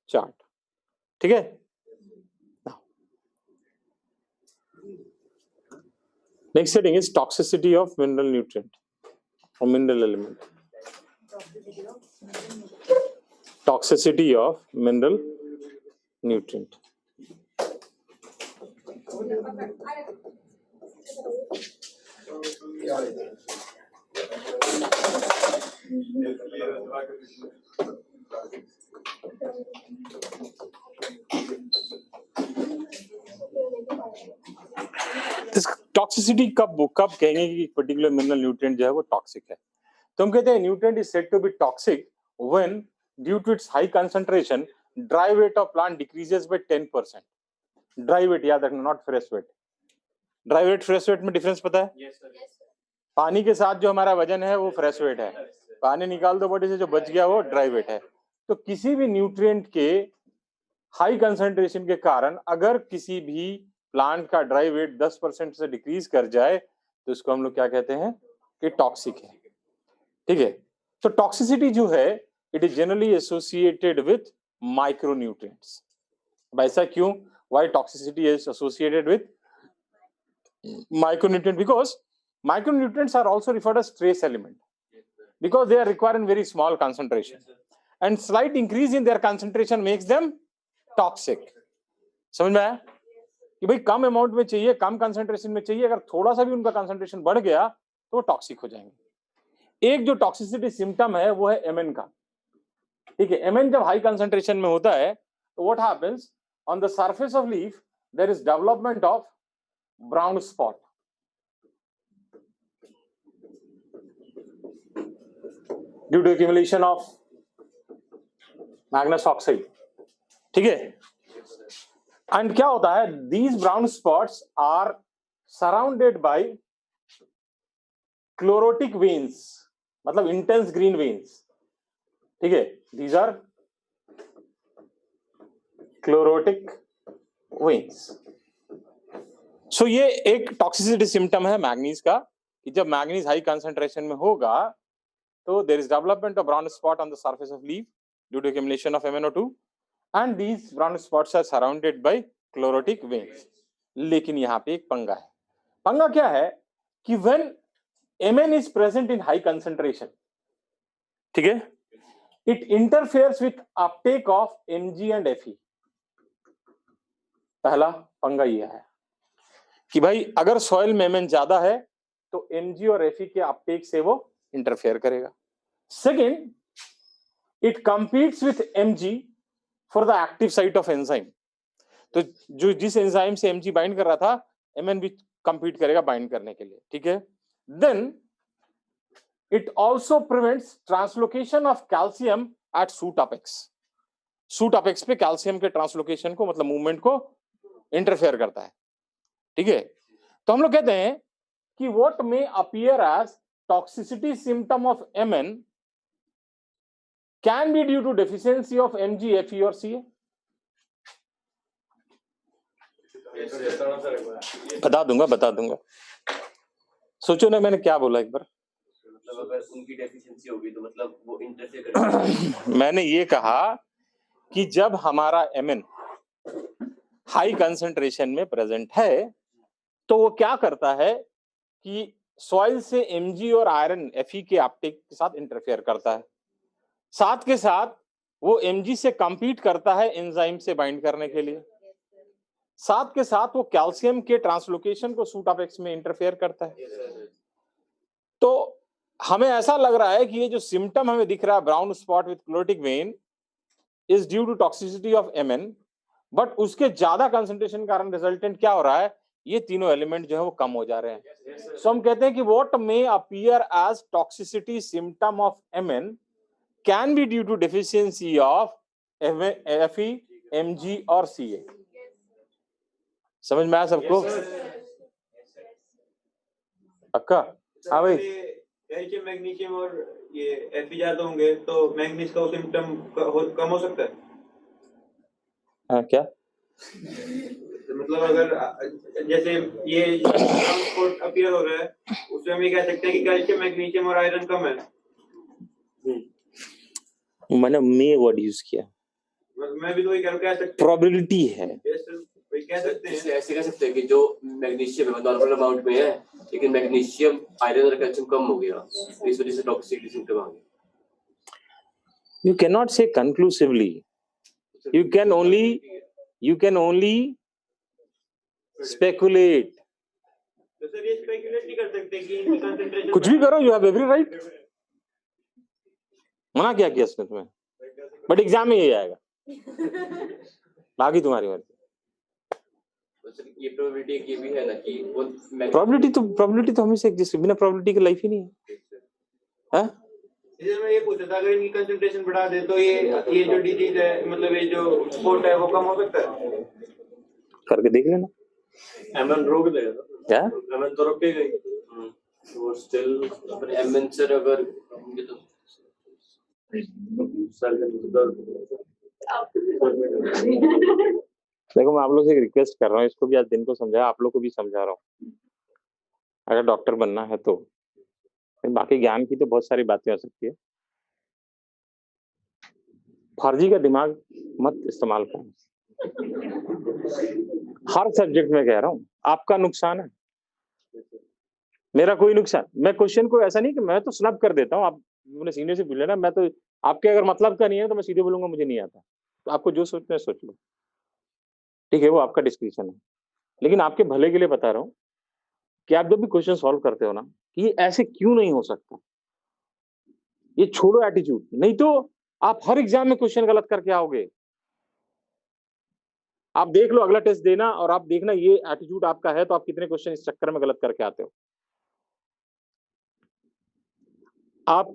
chart. ठीक है. Next heading is toxicity of mineral nutrient or mineral element. Toxicity of mineral nutrient. Toxicity कब कहेंगे कि particular mineral nutrient जो है वो toxic है. तो हम कहते हैं nutrient is said to be toxic when due to its high concentration dry weight of plant decreases by 10%. Dry weight याद रखना, not fresh weight. Dry weight fresh weight में डिफरेंस पता है? Yes, sir. पानी के साथ जो हमारा वजन है वो फ्रेश वेट है. पानी निकाल दो बॉडी से, जो बच गया वो ड्राई वेट है. तो किसी भी न्यूट्रिएंट के हाई कंसंट्रेशन के कारण अगर किसी भी प्लांट का ड्राई वेट 10% से डिक्रीज कर जाए तो इसको हम लोग क्या कहते हैं कि टॉक्सिक है. ठीक है. तो टॉक्सिसिटी जो है it is generally associated with micronutrients. ऐसा क्यों? Why toxicity is associated with micronutrient? Because micronutrients are also referred as trace element because they are required in very small concentration, and slight increase in their concentration makes them toxic. समझ में आया कि भाई कम amount में चाहिए, कम concentration में चाहिए, अगर थोड़ा सा भी उनका कंसंट्रेशन बढ़ गया तो वो टॉक्सिक हो जाएंगे। एक जो टॉक्सिसिटी सिम्टम है वो है एमएन का। ठीक है, एमएन जब हाई कंसंट्रेशन में होता है तो what happens on the surface of leaf there is development of brown spot. Due to accumulation of manganese oxide. ठीक है, एंड क्या होता है, these brown spots are surrounded by chlorotic veins, मतलब इंटेंस ग्रीन वेन्स। ठीक है, these are chlorotic veins. So ये एक टॉक्सिसिटी सिम्टम है मैग्नीज का कि जब मैग्नीज हाई कंसंट्रेशन में होगा तो there is development of brown spot on the surface of leaf due to accumulation of MnO2 and these brown spots are surrounded by chlorotic veins. लेकिन यहाँ पे एक पंगा है। पंगा क्या है कि when Mn is present in high concentration, ठीक है, it interferes with uptake of Mg and Fe। पहला पंगा ये है कि भाई अगर सॉइल में Mn ज्यादा है तो Mg और Fe के अपटेक से वो इंटरफेयर करेगा। Second, it competes with Mg for the active site of enzyme। तो जो जिस एंजाइम से Mg बाइंड कर रहा था Mn भी कंपीट करेगा बाइंड करने के लिए। ठीक है, then it also prevents translocation of calcium at shoot apex। Shoot apex पे कैल्शियम के ट्रांसलोकेशन को, मतलब मूवमेंट को इंटरफेयर करता है। ठीक है, तो हम लोग कहते हैं कि what may appear as toxicity symptom of Mn can be due to deficiency of Mg, Fe or Ca। बता दूंगा। सोचो ना मैंने क्या बोला एक बार। मतलब अगर उनकी डेफिशिएंसी होगी तो मतलब वो इंटरफेयर करेगा। मैंने ये कहा कि जब हमारा Mn हाई कंसंट्रेशन में प्रेजेंट है तो वो क्या करता है कि सॉइल से Mg और आयरन Fe के अपटेक के साथ इंटरफेयर करता है, साथ के साथ वो Mg से कंपीट करता है एंजाइम से बाइंड करने के लिए, साथ के साथ वो कैल्शियम के ट्रांसलोकेशन को शूट अपेक्स में इंटरफेयर करता है। तो हमें ऐसा लग रहा है कि ये जो सिम्टम हमें दिख रहा है brown spot with chlorotic vein is due to toxicity of Mn, but उसके ज्यादा कंसंट्रेशन के कारण रिजल्टेंट क्या हो रहा है, ये तीनों एलिमेंट जो है वो कम हो जा रहे हैं। सो हम कहते हैं कि what may appear as toxicity symptom of Mn can be due to deficiency of Fe, Mg और Ca। समझ में आया सबको? पक्का? हाँ भाई, कैल्शियम मैग्नीशियम और ये Fe ज्यादा होंगे तो मैग्नीज का सिम्टम कम हो सकता है। हाँ क्या मतलब अगर जैसे ये ब्राउन स्पॉट अपीयर हो रहा है उसमें हम ये कह सकते हैं कि कैल्शियम मैग्नीशियम और आयरन कम है। मैंने मे वर्ड यूज किया, मैं भी तो वही कह सकते हैं, प्रोबेबिलिटी है। वही कह सकते हैं। ऐसे कह सकते हैं कि जो मैग्नीशियम है नॉर्मल अमाउंट में है लेकिन मैग्नीशियम आयरन और कैल्शियम कम हो गया, इस वजह से टॉक्सिसिटी सिम्टम आ गया। You cannot say conclusively. You can only speculate. तो सर ये स्पेकुलेट नहीं कर सकते कि इनकी कंसंट्रेशन कुछ भी करो, you have every right। मना क्या किया इसने तुम्हें, बट एग्जाम में यही आएगा, बाकी तुम्हारी मर्जी। ये प्रोबेबिलिटी भी है ना कि वो प्रोबेबिलिटी तो हमेशा एग्जिस्ट, बिना प्रोबेबिलिटी की लाइफ ही नहीं है। इसलिए मैं ये पूछा था अगर इनकी कंसंट्रेशन बढ़ा दे तो ये जो डिजीज है, मतलब ये जो स्पॉट है वो कम हो सकता है। करके देख लेना। Mn रोक देगा क्या Mn तो रोकेगा ही। वो स्टिल पर Mn सर अगर होंगे तो देखो मैं आप लोग से एक रिक्वेस्ट कर रहा हूँ, इसको भी आज दिन को समझाया, आप लोग को भी समझा रहा हूँ। अगर डॉक्टर बनना है तो बाकी ज्ञान की तो बहुत सारी बातें हो सकती है, फर्जी का दिमाग मत इस्तेमाल करो, हर सब्जेक्ट में कह रहा हूँ, आपका नुकसान है, मेरा कोई नुकसान। मैं क्वेश्चन को ऐसा नहीं कि मैं तो स्नब कर देता हूँ, आप अपने सीनियर से पूछ लेना, मैं तो आपके अगर मतलब का नहीं है तो मैं सीधे बोलूंगा मुझे नहीं आता, तो आपको जो सोचना है सोच लो, ठीक है, वो आपका डिस्क्रिप्शन है। लेकिन आपके भले के लिए बता रहा हूँ कि आप जब भी क्वेश्चन सॉल्व करते हो ना, कि ये ऐसे क्यों नहीं हो सकता, ये छोड़ो एटीट्यूड, नहीं तो आप हर एग्जाम में क्वेश्चन गलत करके आओगे। आप देख लो अगला टेस्ट देना और आप देखना ये एटीट्यूड आपका है तो आप कितने क्वेश्चन इस चक्कर में गलत करके आते हो। आप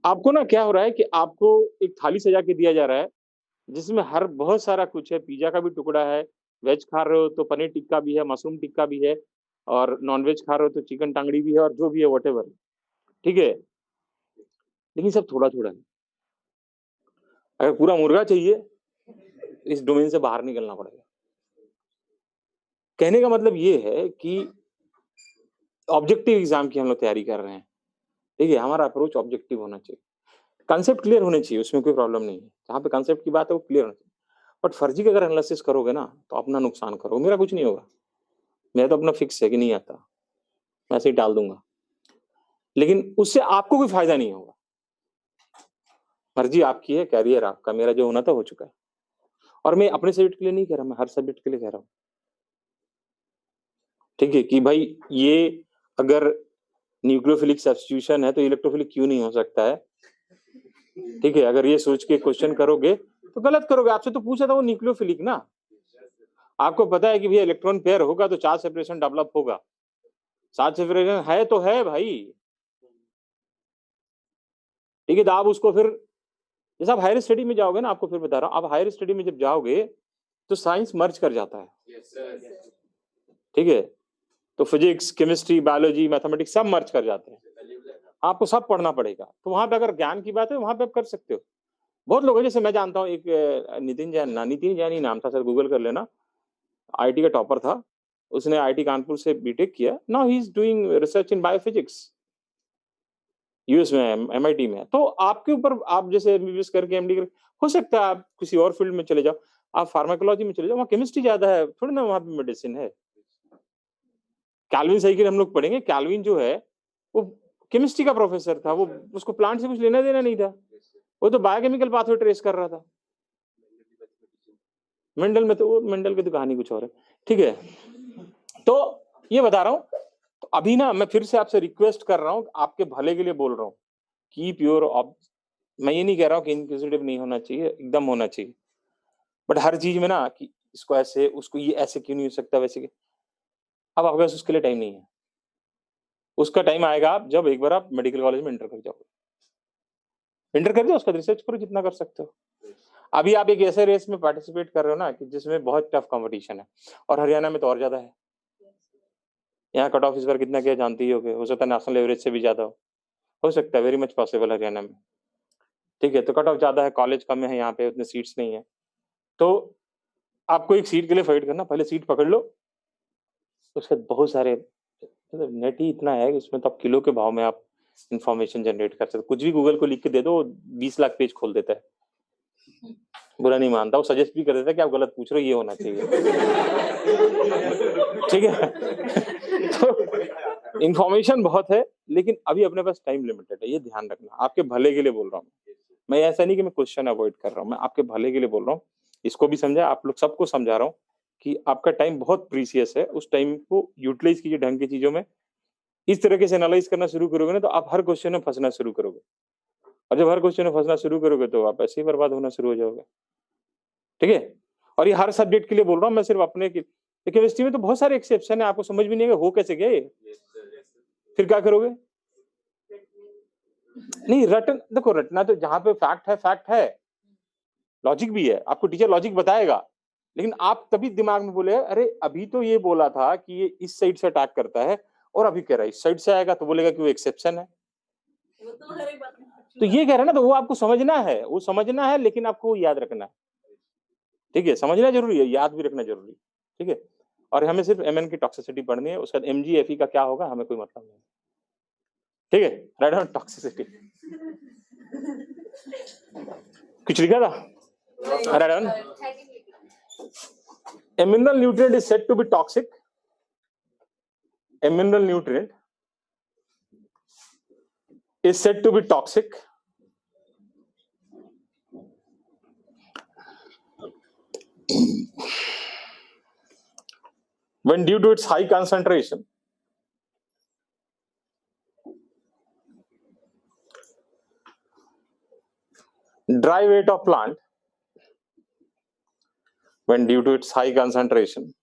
आपको ना क्या हो रहा है कि आपको एक थाली सजा के दिया जा रहा है जिसमें हर बहुत सारा कुछ है, पिज्जा का भी टुकड़ा है, वेज खा रहे हो तो पनीर टिक्का भी है, मशरूम टिक्का भी है, और नॉन वेज खा रहे हो तो चिकन टांगड़ी भी है, और जो भी है वटेवर, ठीक है, लेकिन सब थोड़ा थोड़ा है। अगर पूरा मुर्गा चाहिए इस डोमेन से बाहर निकलना पड़ेगा। कहने का मतलब ये है कि ऑब्जेक्टिव एग्जाम की हम लोग तैयारी कर रहे हैं, ठीक है, हमारा अप्रोच ऑब्जेक्टिव होना चाहिए, कंसेप्ट क्लियर होने चाहिए, उसमें कोई प्रॉब्लम नहीं है, जहाँ पे कंसेप्ट की बात है वो क्लियर होना चाहिए। बट फर्जी का अगर एनालिसिस करोगे ना तो अपना नुकसान करो, मेरा कुछ नहीं होगा, मेरा तो अपना फिक्स है कि नहीं आता, मैं ऐसे ही डाल दूंगा, लेकिन उससे आपको कोई फायदा नहीं होगा। मर्जी आपकी है, कैरियर आपका, मेरा जो होना था हो चुका है। और मैं अपने सब्जेक्ट के लिए नहीं कह रहा, मैं हर सब्जेक्ट के लिए कह रहा हूँ, ठीक है, कि भाई ये अगर न्यूक्लियोफिलिक सब्स्टिट्यूशन है तो इलेक्ट्रोफिलिक क्यों नहीं हो सकता है, ठीक है, अगर ये सोच के क्वेश्चन करोगे तो गलत करोगे। आपसे तो पूछा था वो न्यूक्लियोफिलिक ना, आपको पता है कि भैया इलेक्ट्रॉन पेयर होगा तो चार्ज सेपरेशन डेवलप होगा, चार्ज सेपरेशन है तो है भाई, ठीक है, तो आप उसको फिर जैसे आप हायर स्टडी में जाओगे ना, आपको फिर बता रहा हूँ, आप हायर स्टडी में जब जाओगे तो साइंस मर्ज कर जाता है, ठीक है, तो फिजिक्स, केमिस्ट्री, बायोलॉजी, मैथमेटिक्स सब मर्ज कर जाते हैं, आपको सब पढ़ना पड़ेगा। तो वहां पे अगर ज्ञान की बात है वहां पे आप कर सकते हो। बहुत लोग हैं, जैसे मैं जानता हूँ एक नितिन जैन, नितिन जैन ही नाम था, सर गूगल कर लेना, आईटी का टॉपर था, उसने आईटी कानपुर से बीटेक किया, now he is doing research in biophysics US में, एमआईटी में। तो आपके ऊपर, आप जैसे एमबीबीएस करके एमडी कर, हो सकता है आप किसी और फील्ड में चले जाओ, आप फार्माकोलॉजी में चले जाओ, वहाँ केमिस्ट्री ज्यादा है, थोड़ी ना वहाँ पे मेडिसिन है। कैल्विन साइकिल हम लोग पढ़ेंगे, कैल्विन जो है वो केमिस्ट्री का प्रोफेसर था, वो उसको प्लांट से कुछ लेना देना नहीं था, वो तो बायोकेमिकल पाथवे ट्रेस कर रहा था। मेंडल में तो, मेंडल की तो कहानी कुछ और है, ठीक है। तो ये बता रहा हूँ, तो अभी ना मैं फिर से आपसे रिक्वेस्ट कर रहा हूँ, आपके भले के लिए बोल रहा हूँ, कीप योर, मैं ये नहीं कह रहा हूँ कि इनक्विजिटिव नहीं होना चाहिए, एकदम होना चाहिए, बट हर चीज में ना कि इसको ऐसे, उसको ये ऐसे क्यों नहीं हो सकता, वैसे अब आपके पास उसके लिए टाइम नहीं है। उसका टाइम आएगा आप जब एक बार आप मेडिकल कॉलेज में इंटर कर जाओगे, इंटर कर जाओ, उसका रिसर्च करो जितना कर सकते हो। अभी आप एक ऐसे रेस में पार्टिसिपेट कर रहे हो ना कि जिसमें बहुत टफ कंपटीशन है, और हरियाणा में तो और ज्यादा है। यहाँ कट ऑफ इस बार कितना क्या जानती ही हो सकता है नेशनल एवरेज से भी ज्यादा हो सकता है, वेरी मच पॉसिबल हरियाणा में, ठीक है, तो कट ऑफ ज्यादा है, कॉलेज कम है, यहाँ पे उतने सीट्स नहीं है, तो आपको एक सीट के लिए फाइट करना, पहले सीट पकड़ लो, उसके बाद बहुत सारे, मतलब नेट ही इतना है कि उसमें तो आप किलो के भाव में आप इंफॉर्मेशन जनरेट कर सकते, कुछ भी गूगल को लिख के दे दो, 20 लाख पेज खोल देता है, बुरा नहीं मानता, वो सजेस्ट भी कर देता है कि आप गलत पूछ रहे हो, ये होना चाहिए, ठीक है। तो इंफॉर्मेशन बहुत है, लेकिन अभी अपने पास टाइम लिमिटेड है, ये ध्यान रखना, आपके भले के लिए बोल रहा हूँ मैं, ऐसा नहीं कि मैं क्वेश्चन अवॉइड कर रहा हूँ, मैं आपके भले के लिए बोल रहा हूँ, इसको भी समझा, आप लोग सबको समझा रहा हूँ कि आपका टाइम बहुत प्रीसियस है, उस टाइम को यूटिलाइज कीजिए ढंग की चीजों में। इस तरीके से एनालाइज करना शुरू करोगे ना तो आप हर क्वेश्चन में फंसना शुरू करोगे, और जब हर क्वेश्चन में फंसना शुरू करोगे तो आप ऐसे ही बर्बाद होना शुरू हो जाओगे, ठीक है। और ये हर सब्जेक्ट के लिए बोल रहा हूँ मैं, सिर्फ अपने की, केमिस्ट्री में तो बहुत सारे एक्सेप्शन है, आपको समझ भी नहीं है हो कैसे गए, फिर क्या करोगे, नहीं रटन, देखो रटना तो जहां पे फैक्ट है, लॉजिक भी है, आपको टीचर लॉजिक बताएगा, लेकिन आप तभी दिमाग में बोले अरे अभी तो ये बोला था कि ये इस साइड से अटैक करता है, और अभी कह रहा है इस साइड से आएगा, तो बोलेगा कि वो एक्सेप्शन है, तो ये कह रहा है ना, तो वो आपको समझना है, वो समझना है, लेकिन आपको वो याद रखना है, ठीक है, समझना जरूरी है, याद भी रखना जरूरी है, ठीक है। और हमें सिर्फ एमएन की टॉक्सिसिटी पढ़नी है, उसके बाद एमजीएफई का क्या होगा हमें कोई मतलब नहीं, ठीक है, राइट ऑन टॉक्सिसिटी। कुछ लिखा था? Write down. A mineral nutrient is said to be toxic. A mineral nutrient is said to be toxic when due to its high concentration, dry weight of plant, when due to its high concentration,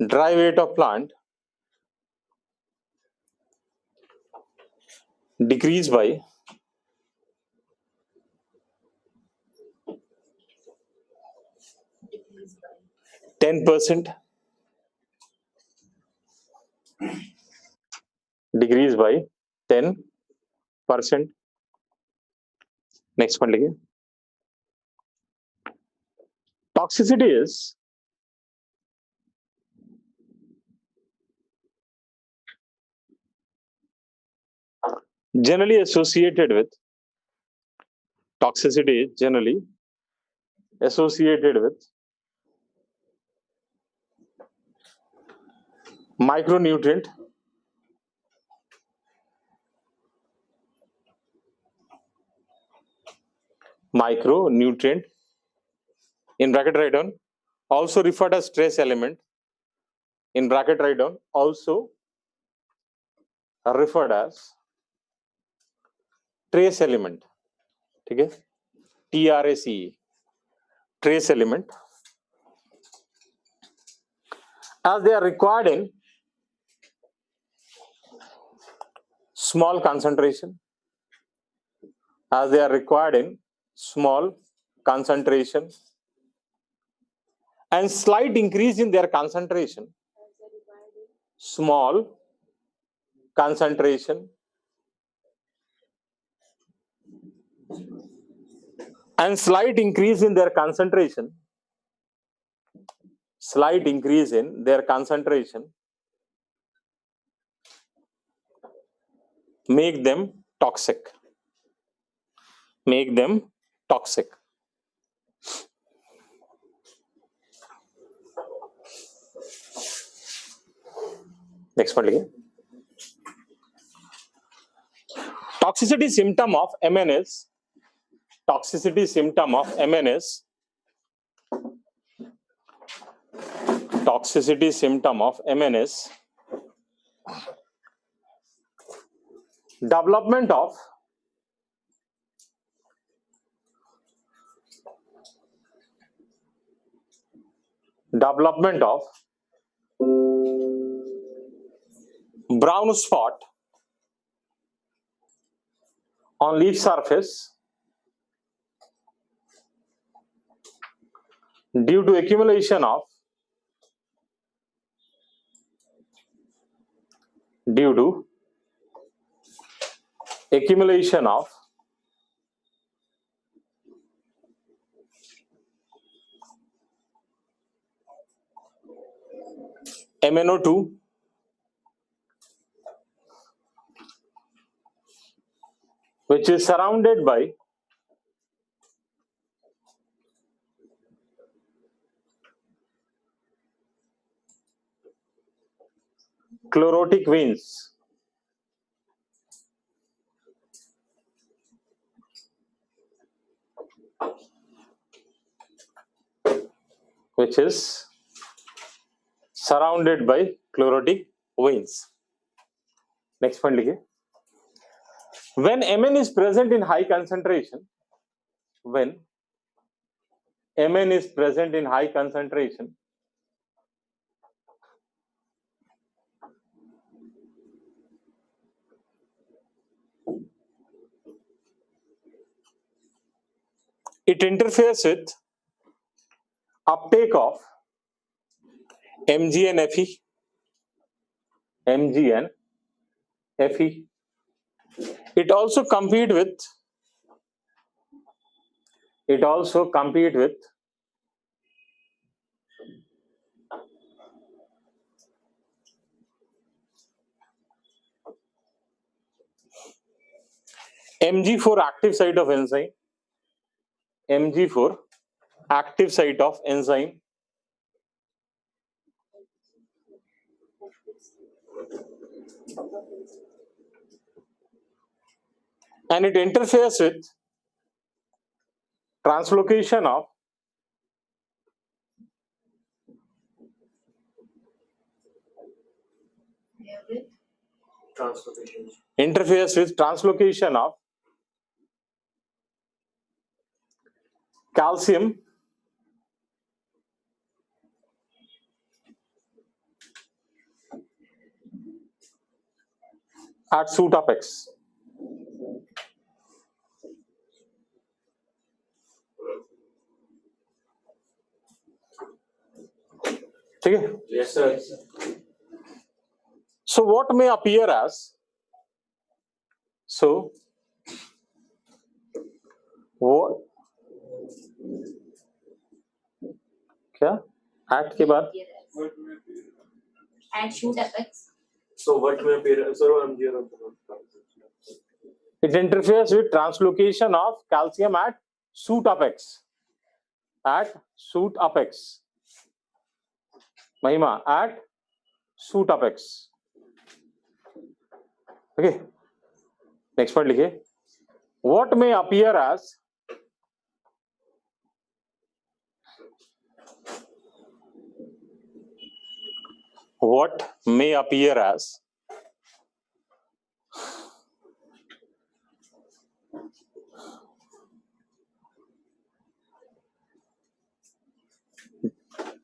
dry weight of plant decrease by 10%, decrease by 10%. Next one लिखिए. Toxicity is generally associated with micronutrient, in bracket write down, also referred as trace element, in bracket write down, also referred as trace element. ठीक है, TRACE, trace element, as they are required in small concentration, and slight increase in their concentration, small concentration, and slight increase in their concentration make them toxic. Next one लिखिए. Toxicity symptom of MN is development of brown spot on leaf surface due to accumulation of MnO2 which is surrounded by chlorotic veins. Which is surrounded by chlorotic veins. Next one लिखिए. When Mn is present in high concentration, it interferes with uptake of Mg and Fe. It also compete with Mg for active site of enzyme Mg4 active site of enzyme and it interferes with translocation of calcium at suit of X. ठीक है? Yes, sir. So what may appear as, so what, क्या at के बाद And shoot effects. So what may appear, sir, I'm here. it interferes with translocation of calcium at suit of X. At suit of X. महिमा at suit of X. Okay. Next part लिखिए. What may appear as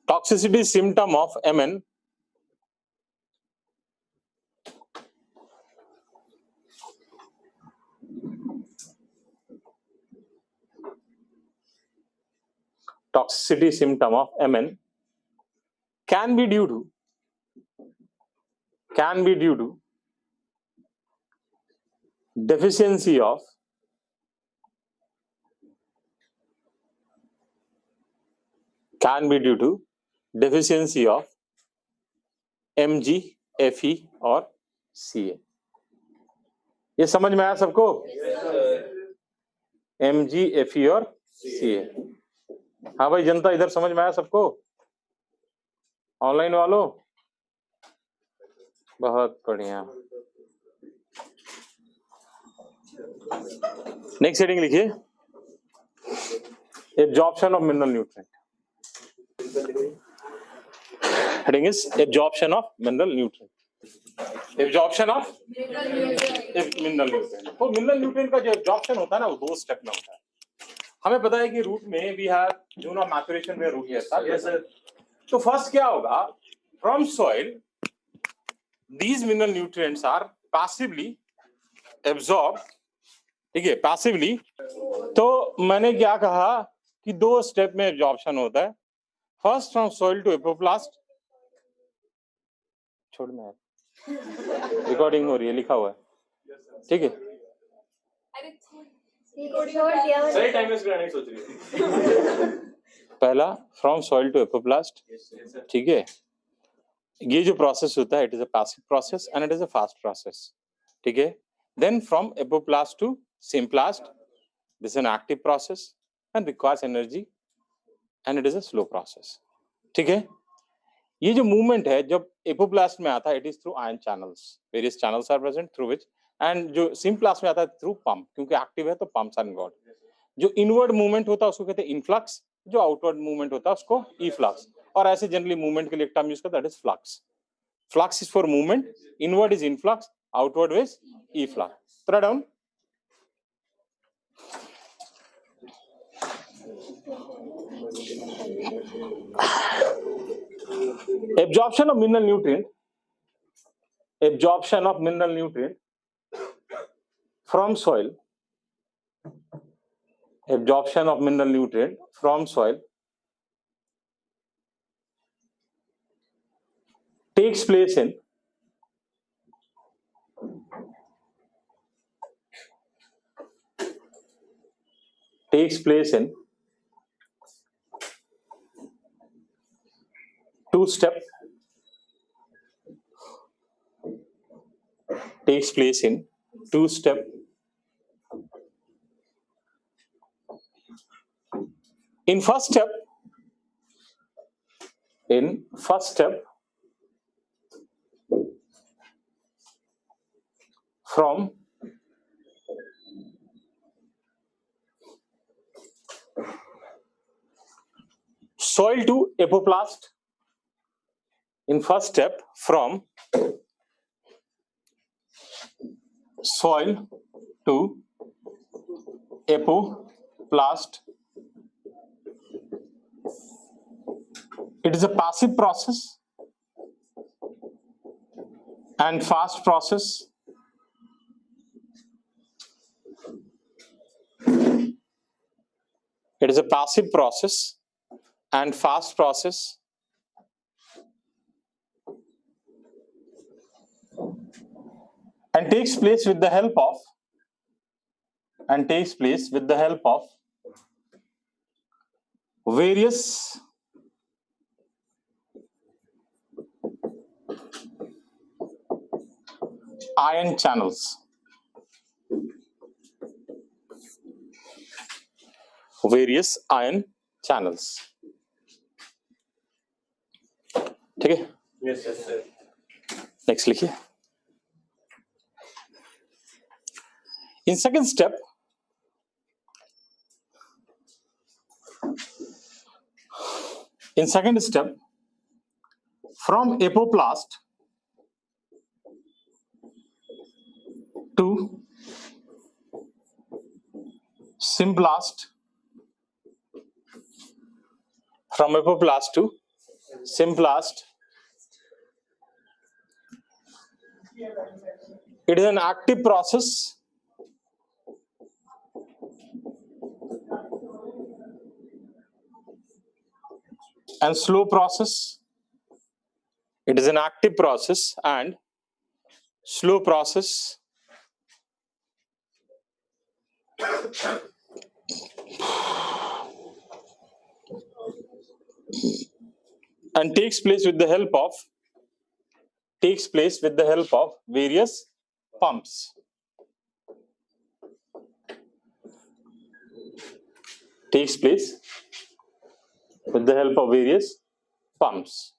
toxicity symptom of Mn toxicity symptom of Mn can be due to deficiency of Mg, Fe और Ca. ये समझ में आया सबको? Mg, Fe और Ca. हाँ भाई जनता, इधर समझ में आया सबको? ऑनलाइन वालों, बहुत बढ़िया. नेक्स्ट हेडिंग लिखिए, absorption of mineral nutrient. Heading is absorption of mineral nutrient. Absorption of mineral nutrient. तो मिनरल न्यूट्रिएंट का जो एब्जॉर्प्शन होता है ना, वो 2 स्टेप में होता है. हमें पता है कि रूट में we have zone of maturation where root है. Yes sir. तो फर्स्ट क्या होगा, from soil these mineral nutrients are passively absorbed. ठीक है, passively. तो मैंने क्या कहा कि 2 स्टेप में एब्जॉर्प्शन होता है. First from soil to apoplast. छोड़ में रिकॉर्डिंग हो रही है, लिखा हुआ है. ठीक है, सही टाइम वेस्ट कराने की सोच रही है. पहला फ्रॉम सॉइल टू एपोप्लास्ट. ठीक है, ये जो प्रोसेस होता है, it is a passive process and it is a fast process. ठीक है, then from apoplast to symplast, this is an active process and requires energy and it is a slow process. ठीक है, ये जो movement है जब apoplast में आता है, it is through ion channels. Various channels are present through which, and जो सिम्प्लास्ट में आता है थ्रू पंप, क्योंकि एक्टिव है तो पंप्स आर इन्वॉल्व्ड. जो इनवर्ड मूवमेंट होता है उसको कहते हैं इनफ्लक्स, जो आउटवर्ड मूवमेंट होता है उसको इफ्लक्स. और ऐसे जनरली मूवमेंट के लिए एक टर्म यूज करते हैं, that is flux. Flux is for movement, inward is influx, outward is efflux. Throw down. Absorption of mineral nutrient from soil. Absorption of mineral nutrient from soil takes place in two-step. Takes place in two-step In first step, from soil to apoplast. In first step, from soil to apoplast, it is a passive process and fast process. It is a passive process and fast process. And takes place with the help of various ion channels. Various ion channels. ठीक है? Yes, yes, sir. Next लिखिए. In second step, from apoplast to symplast, it is an active process and slow process. It is an active process and slow process. And takes place with the help of various pumps. Takes place with the help of various pumps.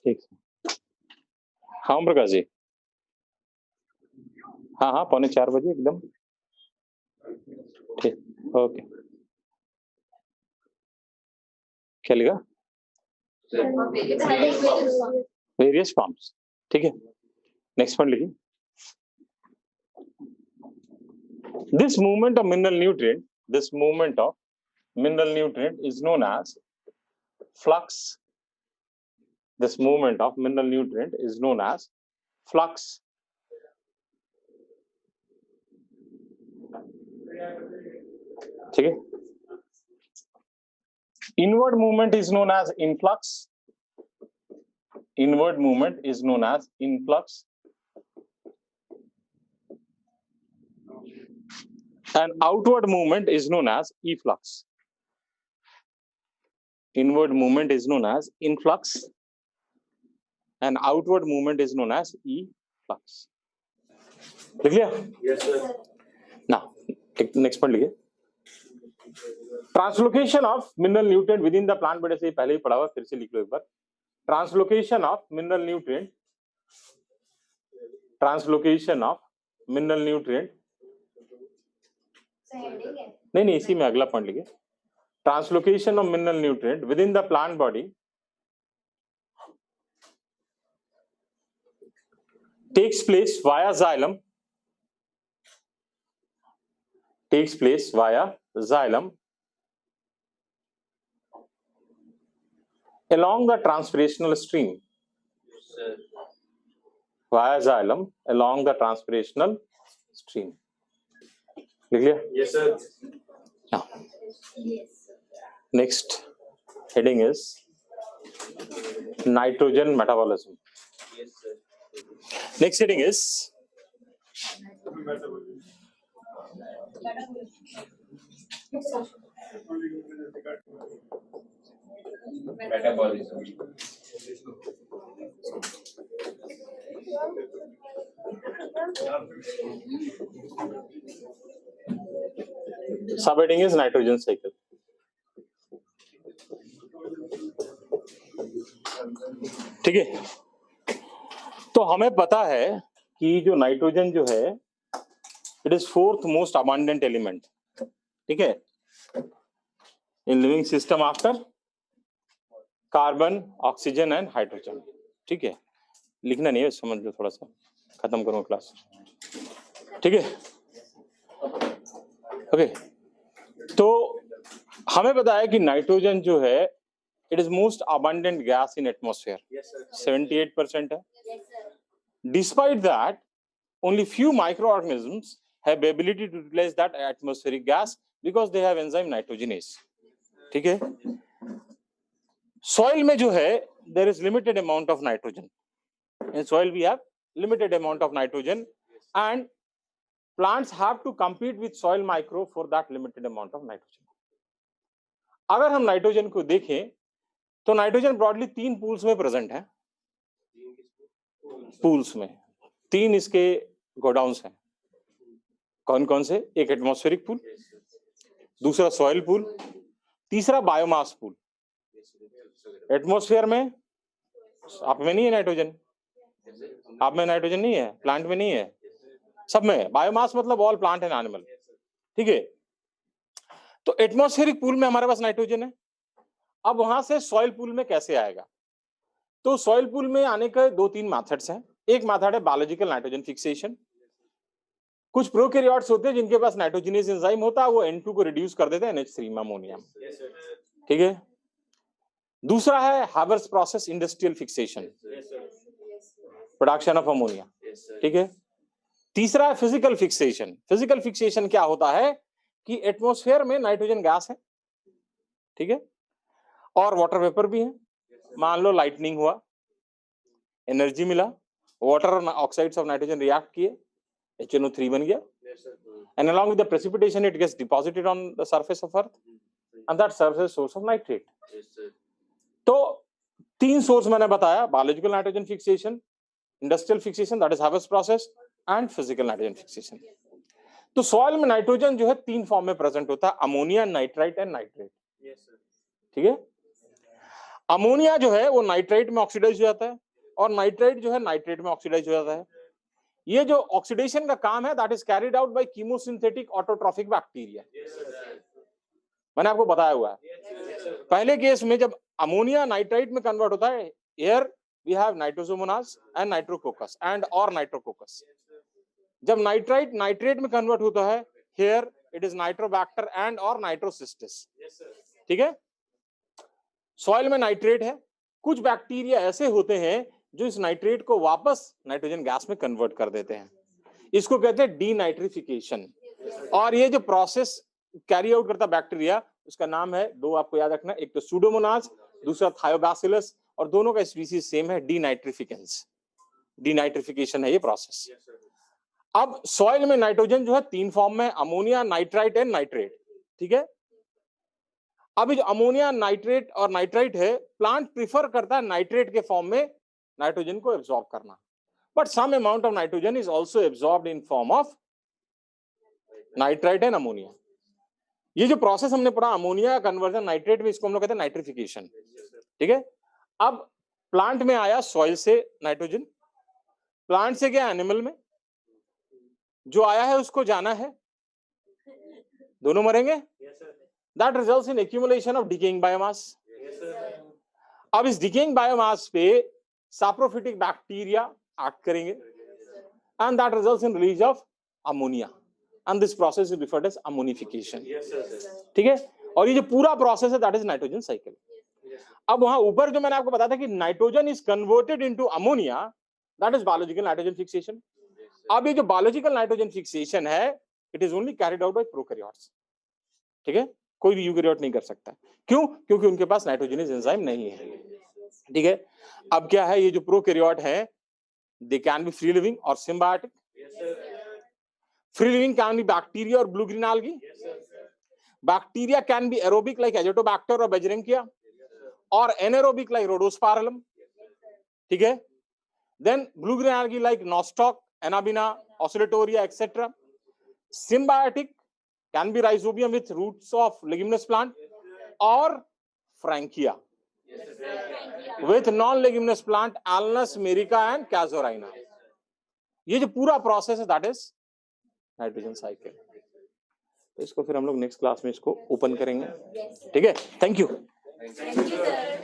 ठीक. हाँ प्रकाश जी. हाँ हाँ 3:45 बजे एकदम ठीक. Okay. क्या लिखा? Various pumps. ठीक है. नेक्स्ट पॉइंट लिखिए. This movement of mineral nutrient is known as flux. This movement of mineral nutrient is known as flux. ठीक है. Inward movement is known as influx. And outward movement is known as efflux. Inward movement is known as influx and outward movement is known as efflux. Clear? Yes, sir. Now, next point लिखिए. Translocation of mineral nutrient within the plant body. से पहले ही पढ़ा हुआ, फिर से लिख लो एक बार. Translocation of mineral nutrient. नहीं इसी में अगला पॉइंट लिखिए. Translocation of mineral nutrient within the plant body takes place via xylem. Along the transpirational stream. Yes, sir. Via xylem along the transpirational stream. लिख लिया? Yes, sir. Now, next heading is nitrogen metabolism. Yes, sir. Next heading is Metabolism. Subheading is nitrogen cycle. ठीक है, तो हमें पता है कि जो नाइट्रोजन जो है it is fourth most abundant element, ठीक है, in living system after carbon, oxygen and hydrogen. ठीक है, लिखना नहीं है, समझ लो, थोड़ा सा खत्म करो क्लास। ठीक है, ओके, तो हमें पता है कि नाइट्रोजन जो है it is most abundant gas in atmosphere, 78% है। Despite that only few microorganisms have ability to utilize that atmospheric gas because they have enzyme nitrogenase। ठीक है, soil में जो है there is limited amount of nitrogen, in soil we have limited amount of nitrogen and plants have to compete with soil micro for that limited amount of nitrogen। अगर हम nitrogen को देखें तो नाइट्रोजन ब्रॉडली 3 पूल्स में present है, pools में 3 इसके godowns हैं। कौन कौन से? एक एटमॉस्फेरिक पूल, दूसरा सॉइल पूल, तीसरा बायोमास पूल। एटमॉस्फेयर में आप में नहीं है नाइट्रोजन, आप में नाइट्रोजन नहीं है, प्लांट में नहीं है, सब में है। बायोमास मतलब ऑल प्लांट एंड एनिमल। ठीक है, तो एटमॉस्फेरिक पूल में हमारे पास नाइट्रोजन है। अब वहां से सॉइल पूल में कैसे आएगा? तो सॉइल पूल में आने के 2-3 मेथड्स हैं। एक मेथड है बायोलॉजिकल नाइट्रोजन फिक्सेशन। कुछ प्रोकैरियोट्स होते हैं जिनके पास नाइट्रोजनेज एंजाइम होता है, वो N2 को रिड्यूस कर देते हैं NH3 में, अमोनिया में। ठीक है, दूसरा है hours process, industrial fixation, production of ammonia. ठीक है, तीसरा है फिजिकल फिक्सेशन। फिजिकल फिक्सेशन क्या होता है कि एटमॉस्फेयर में नाइट्रोजन गैस है, ठीक है, और वाटर वेपर भी है। मान लो लाइटनिंग हुआ, एनर्जी मिला, वाटर और ऑक्साइड्स ऑफ नाइट्रोजन रिएक्ट किए, HNO3 बन गया, and along with the precipitation it gets deposited on the surface of earth and that serves as source of nitrate। तो 3 सोर्स मैंने बताया, biological nitrogen fixation, industrial fixation that is harvest process and physical nitrogen fixation. तो soil में nitrogen जो है 3 form में present होता है, अमोनिया, नाइट्राइट एंड नाइट्रेट। ठीक है, अमोनिया जो है वो नाइट्राइट में ऑक्सीडाइज हो जाता है और नाइट्राइट जो है नाइट्रेट में ऑक्सीडाइज हो जाता है। ये जो ऑक्सीडेशन का काम है that is carried out by chemosynthetic autotrophic bacteria. मैंने आपको बताया हुआ है। पहले केस में जब अमोनिया नाइट्राइट में कन्वर्ट होता है, here we have nitrosomonas and nitrococcus and और नाइट्रोकोकस। जब नाइट्राइट नाइट्रेट में कन्वर्ट होता है, here it is nitrobacter and और नाइट्रोसिस्टिस। ठीक है, सॉइल में नाइट्रेट है, कुछ बैक्टीरिया ऐसे होते हैं जो इस नाइट्रेट को वापस नाइट्रोजन गैस में कन्वर्ट कर देते हैं, इसको कहते हैं डीनाइट्रिफिकेशन। और ये जो प्रोसेस कैरी आउट करता बैक्टीरिया, उसका नाम है, 2 आपको याद रखना, एक तो सूडोमोनास, दूसरा थायोबैसिलस, और दोनों का स्पीसीज सेम है, डीनाइट्रिफिकेंस। डीनाइट्रिफिकेशन है ये प्रोसेस। अब सॉइल में नाइट्रोजन जो है 3 फॉर्म में, अमोनिया, नाइट्राइट एंड नाइट्रेट। ठीक है, अभी जो अमोनिया, नाइट्रेट और नाइट्राइट है, प्लांट प्रिफर करता है नाइट्रेट के फॉर्म में नाइट्रोजन को एब्सॉर्ब करना, but some amount of nitrogen is also absorbed in form of nitrite and ammonia. ये जो प्रोसेस हमने पढ़ा अमोनिया कन्वर्जन नाइट्रेट में, इसको हम लोग कहते हैं नाइट्रिफिकेशन। ठीक है, अब प्लांट में आया सॉइल से नाइट्रोजन, प्लांट से गया एनिमल में, जो आया है उसको जाना है, दोनों मरेंगे। That results in accumulation of decaying biomass. अब इस डिकेइंग बायोमास पे सैप्रोफिटिक बैक्टीरिया एक्ट करेंगे and that results in release of ammonia and this process is referred as ammonification. ठीक है, और ये जो पूरा प्रोसेस है दैट इज नाइट्रोजन साइकिल। अब वहां ऊपर जो मैंने आपको बताया था कि nitrogen is converted into ammonia, that is biological nitrogen fixation. अब ये जो बायोलॉजिकल नाइट्रोजन फिक्सेशन है, it is only carried out by prokaryotes. ठीक है, कोई भी यूकैरियोट नहीं कर सकता। क्यों? क्योंकि उनके पास नाइट्रोजनेज एंजाइम नहीं है। ठीक है, अब क्या है, ये जो प्रोकैरियोट है, they can be free living और symbiotic. Free living can be bacteria और blue green algae। Bacteria can be aerobic like Azotobacter और बेजरेंकिया, और एनारोबिक लाइक रोडोस्पाइरलम। ठीक है, then blue green algae like nostoc, Anabaena, Oscillatoria, etc. Symbiotic can be rhizobium with roots of leguminous plant or frankia with non-leguminous plant Alnus merica and casuarina. ये जो पूरा process है that is nitrogen cycle. तो इसको फिर हम लोग next class में इसको ओपन करेंगे. ठीक है, thank you. Thank you, sir.